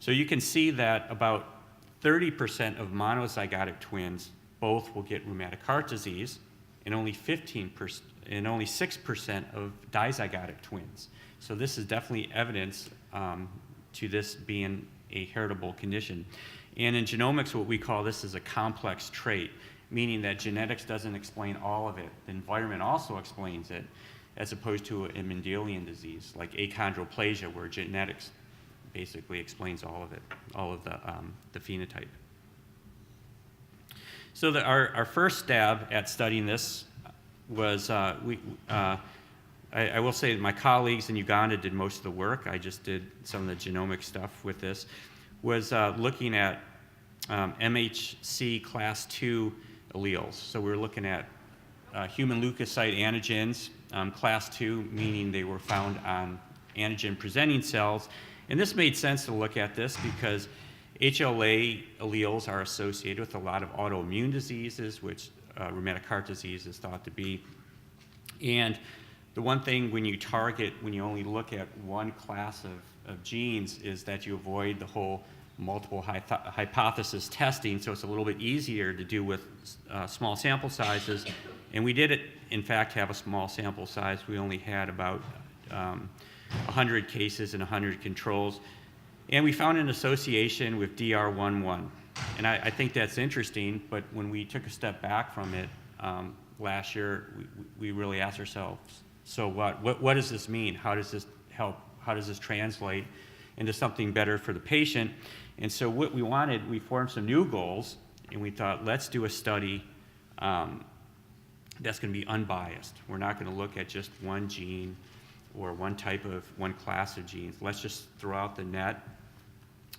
So you can see that about 30% of monozygotic twins both will get rheumatic heart disease, and only 15% and only 6% of dizygotic twins. So this is definitely evidence to this being a heritable condition. And in genomics, what we call this is a complex trait, meaning that genetics doesn't explain all of it. The environment also explains it, as opposed to a Mendelian disease like achondroplasia, where genetics basically explains all of it, all of the phenotype. So our first stab at studying this was, I will say that my colleagues in Uganda did most of the work. I just did some of the genomic stuff with this, was looking at MHC class 2 alleles. So we were looking at human leukocyte antigens, class 2, meaning they were found on antigen-presenting cells. And this made sense to look at this because HLA alleles are associated with a lot of autoimmune diseases, which rheumatic heart disease is thought to be. And the one thing when you only look at one class of genes is that you avoid the whole multiple hypothesis testing, so it's a little bit easier to do with small sample sizes. And we did, in fact, have a small sample size. We only had about 100 cases and 100 controls. And we found an association with DR11. And I think that's interesting, but when we took a step back from it last year, we really asked ourselves, so what does this mean? How does this help? How does this translate into something better for the patient? And so what we wanted, we formed some new goals, and we thought, let's do a study that's going to be unbiased. We're not going to look at just one gene or one class of genes. Let's just throw out the net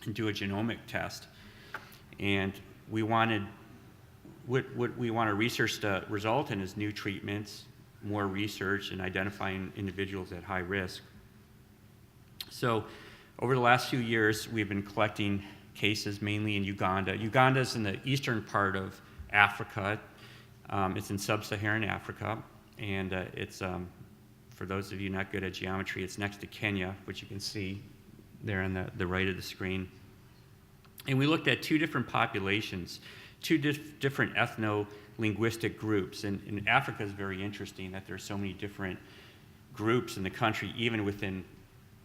and do a genomic test. And we wanted, what we want to research to result in is new treatments, more research, and identifying individuals at high risk. So over the last few years, we've been collecting cases mainly in Uganda. Uganda is in the eastern part of Africa. It's in sub-Saharan Africa, and it's, for those of you not good at geometry, it's next to Kenya, which you can see there on the right of the screen. And we looked at two different populations, two different ethno-linguistic groups. And Africa is very interesting that there's so many different groups in the country, even within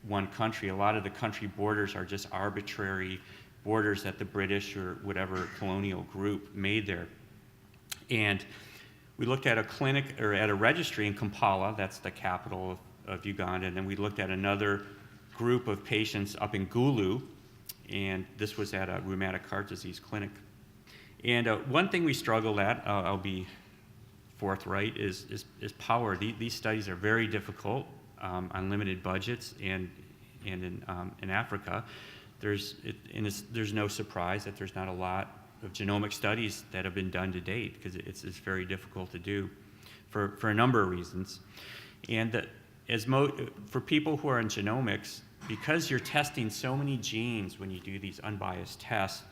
one country. A lot of the country borders are just arbitrary borders that the British or whatever colonial group made there. And we looked at a clinic, or at a registry in Kampala, that's the capital of Uganda, and then we looked at another group of patients up in Gulu, and this was at a rheumatic heart disease clinic. And one thing we struggled at, I'll be forthright, is power. These studies are very difficult on limited budgets, and in Africa, there's no surprise that there's not a lot of genomic studies that have been done to date, because it's very difficult to do for a number of reasons. And for people who are in genomics, because you're testing so many genes when you do these unbiased tests,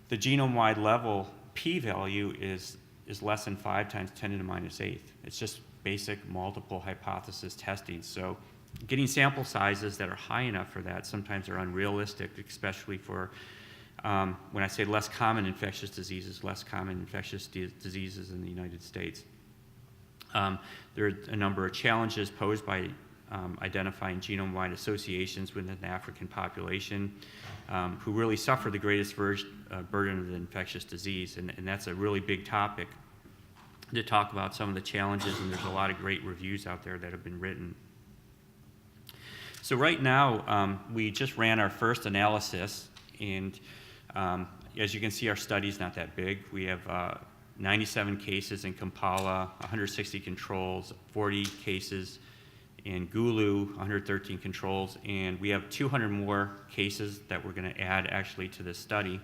the genome-wide level p-value is less than 5 times 10 to the minus 8th. It's just basic multiple hypothesis testing. So getting sample sizes that are high enough for that sometimes are unrealistic, especially for when I say less common infectious diseases in the United States. There are a number of challenges posed by identifying genome-wide associations within the African population who really suffer the greatest burden of the infectious disease, and that's a really big topic to talk about some of the challenges, and there's a lot of great reviews out there that have been written. So right now, we just ran our first analysis, and as you can see, our study's not that big. We have 97 cases in Kampala, 160 controls, 40 cases in Gulu, 113 controls, and we have 200 more cases that we're going to add actually to this study.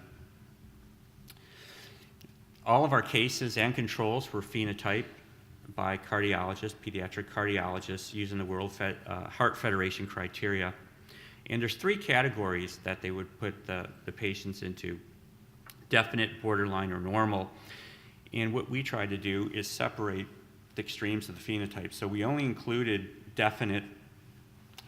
All of our cases and controls were phenotyped by cardiologists, pediatric cardiologists, using the World Heart Federation criteria. And there's 3 categories that they would put the patients into: definite, borderline, or normal. And what we tried to do is separate the extremes of the phenotype. So we only included definite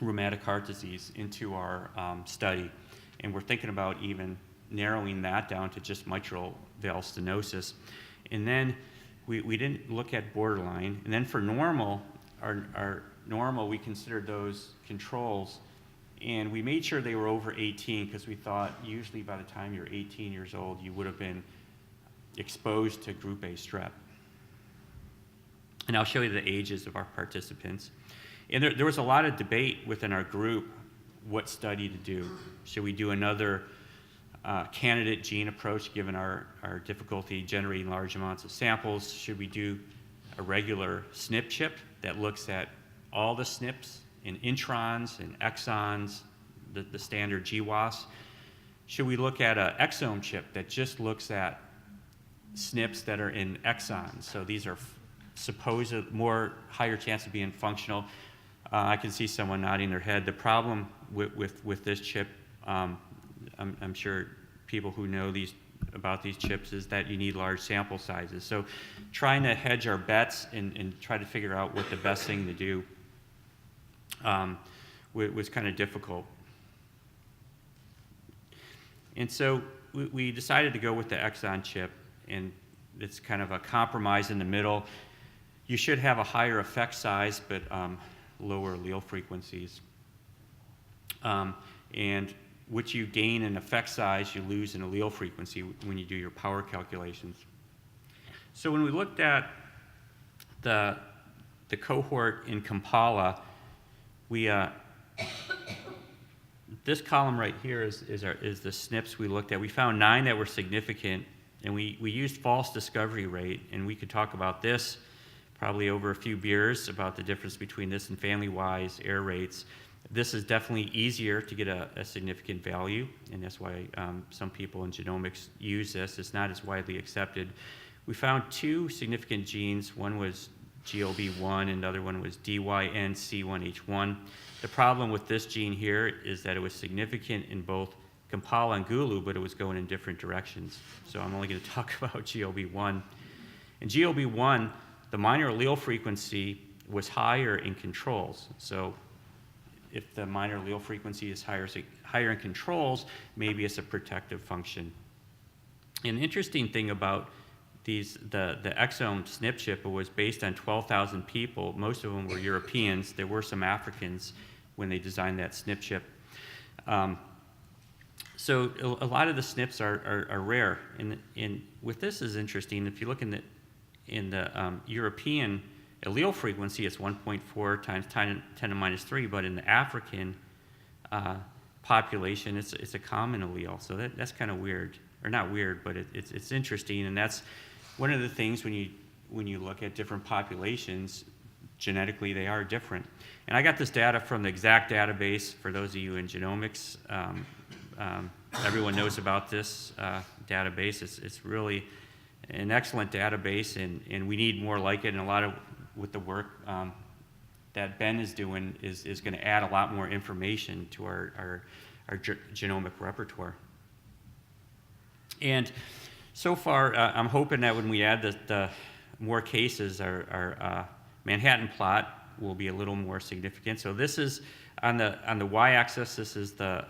rheumatic heart disease into our study. And we're thinking about even narrowing that down to just mitral valve stenosis. And then we didn't look at borderline. And then for normal, our normal, we considered those controls. And we made sure they were over 18, because we thought usually by the time you're 18 years old, you would have been exposed to group A strep. And I'll show you the ages of our participants. And there was a lot of debate within our group what study to do. Should we do another candidate gene approach, given our difficulty generating large amounts of samples? Should we do a regular SNP chip that looks at all the SNPs in introns and exons, the standard GWAS? Should we look at an exome chip that just looks at SNPs that are in exons? So these are supposed more higher chance of being functional. I can see someone nodding their head. The problem with this chip, I'm sure people who know about these chips, is that you need large sample sizes. So trying to hedge our bets and try to figure out what the best thing to do was kind of difficult. And so we decided to go with the exon chip, and it's kind of a compromise in the middle. You should have a higher effect size, but lower allele frequencies. And what you gain in effect size, you lose in allele frequency when you do your power calculations. So when we looked at the cohort in Kampala, this column right here is the SNPs we looked at. We found 9 that were significant And we used false discovery rate, and we could talk about this probably over a few beers about the difference between this and family-wise error rates. This is definitely easier to get a significant value, and that's why some people in genomics use this. It's not as widely accepted. We found two significant genes. One was GLB1 and the other one was DYNC1H1. The problem with this gene here is that it was significant in both Kampala and Gulu, but it was going in different directions. So I'm only going to talk about GLB1. In GLB1, the minor allele frequency was higher in controls. So if the minor allele frequency is higher in controls, maybe it's a protective function. An interesting thing about the exome SNP chip was based on 12,000 people. Most of them were Europeans. There were some Africans when they designed that SNP chip. So a lot of the SNPs are rare. And with this is interesting. If you look in the European allele frequency, it's 1.4 times 10 to minus 3, but in the African population, it's a common allele. So that's kind of weird, or not weird, but it's interesting, and that's one of the things when you look at different populations, genetically they are different. And I got this data from the exact database. For those of you in genomics, everyone knows about this database. It's really an excellent database, and we need more like it. And a lot of with the work that Ben is doing is going to add a lot more information to our genomic repertoire. And so far, I'm hoping that when we add the more cases, our Manhattan plot will be a little more significant. So this is on the y-axis. This is the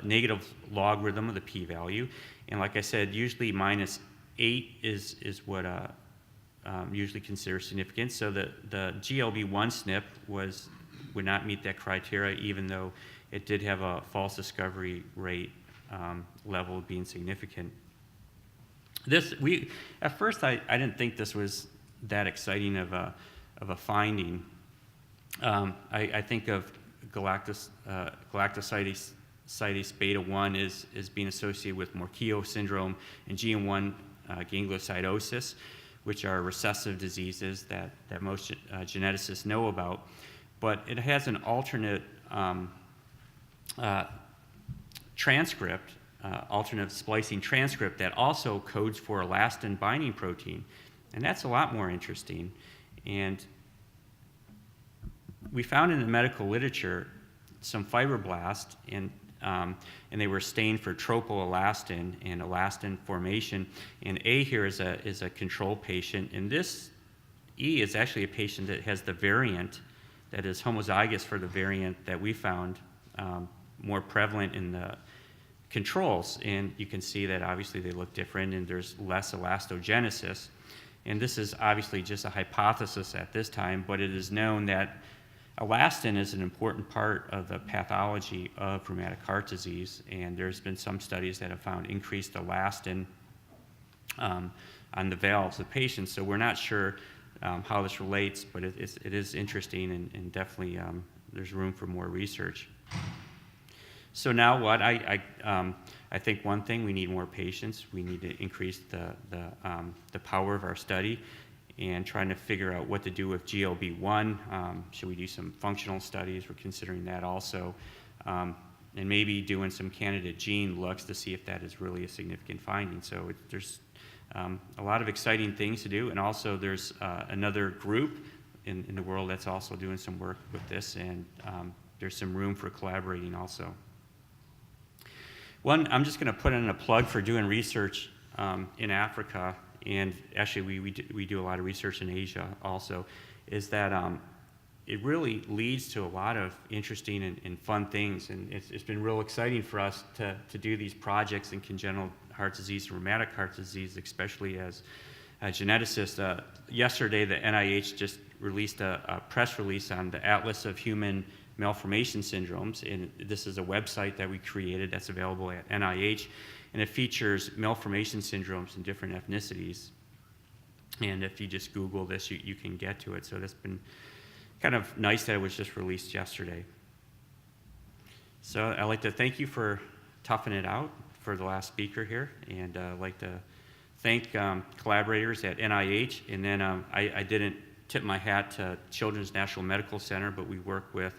negative logarithm of the p-value, and like I said, usually -8 is what usually considered significant. So the GLB1 SNP would not meet that criteria, even though it did have a false discovery rate level being significant. At first I didn't think this was that exciting of a finding. I think of galactosides beta 1 is being associated with Muenke syndrome and GM1 gangliosidosis, which are recessive diseases that most geneticists know about. But it has an alternate transcript, alternate splicing transcript that also codes for elastin binding protein. And that's a lot more interesting. And we found in the medical literature some fibroblasts, and they were stained for tropoelastin and elastin formation. And A here is a control patient, and this E is actually a patient that has the variant that is homozygous for the variant that we found more prevalent in the controls. And you can see that obviously they look different, and there's less elastogenesis. And this is obviously just a hypothesis at this time, but it is known that elastin is an important part of the pathology of rheumatic heart disease, and there's been some studies that have found increased elastin on the valves of patients. So we're not sure how this relates, but it is interesting, and definitely there's room for more research. So now what? I think one thing, we need more patients. We need to increase the power of our study, and trying to figure out what to do with GLB1. Should we do some functional studies? We're considering that also. And maybe doing some candidate gene looks to see if that is really a significant finding. So there's a lot of exciting things to do. And also there's another group in the world that's also doing some work with this, and there's some room for collaborating also. I'm just going to put in a plug for doing research in Africa, and actually we do a lot of research in Asia also, is that it really leads to a lot of interesting and fun things, and it's been real exciting for us to do these projects in congenital heart disease and rheumatic heart disease, especially as geneticists. Yesterday, the NIH just released a press release on the Atlas of Human Malformation Syndromes, and this is a website that we created that's available at NIH, and it features malformation syndromes in different ethnicities. And if you just Google this, you can get to it. So that's been kind of nice that it was just released yesterday. So I'd like to thank you for toughing it out for the last speaker here, and I'd like to thank collaborators at NIH, and then I didn't tip my hat to Children's National Medical Center, but we work with,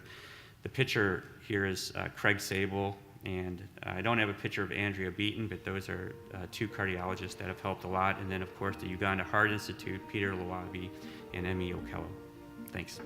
the picture here is Craig Sable, and I don't have a picture of Andrea Beaton, but those are two cardiologists that have helped a lot, and then of course the Uganda Heart Institute, Peter Lawabi, and Emmy Okello. Thanks.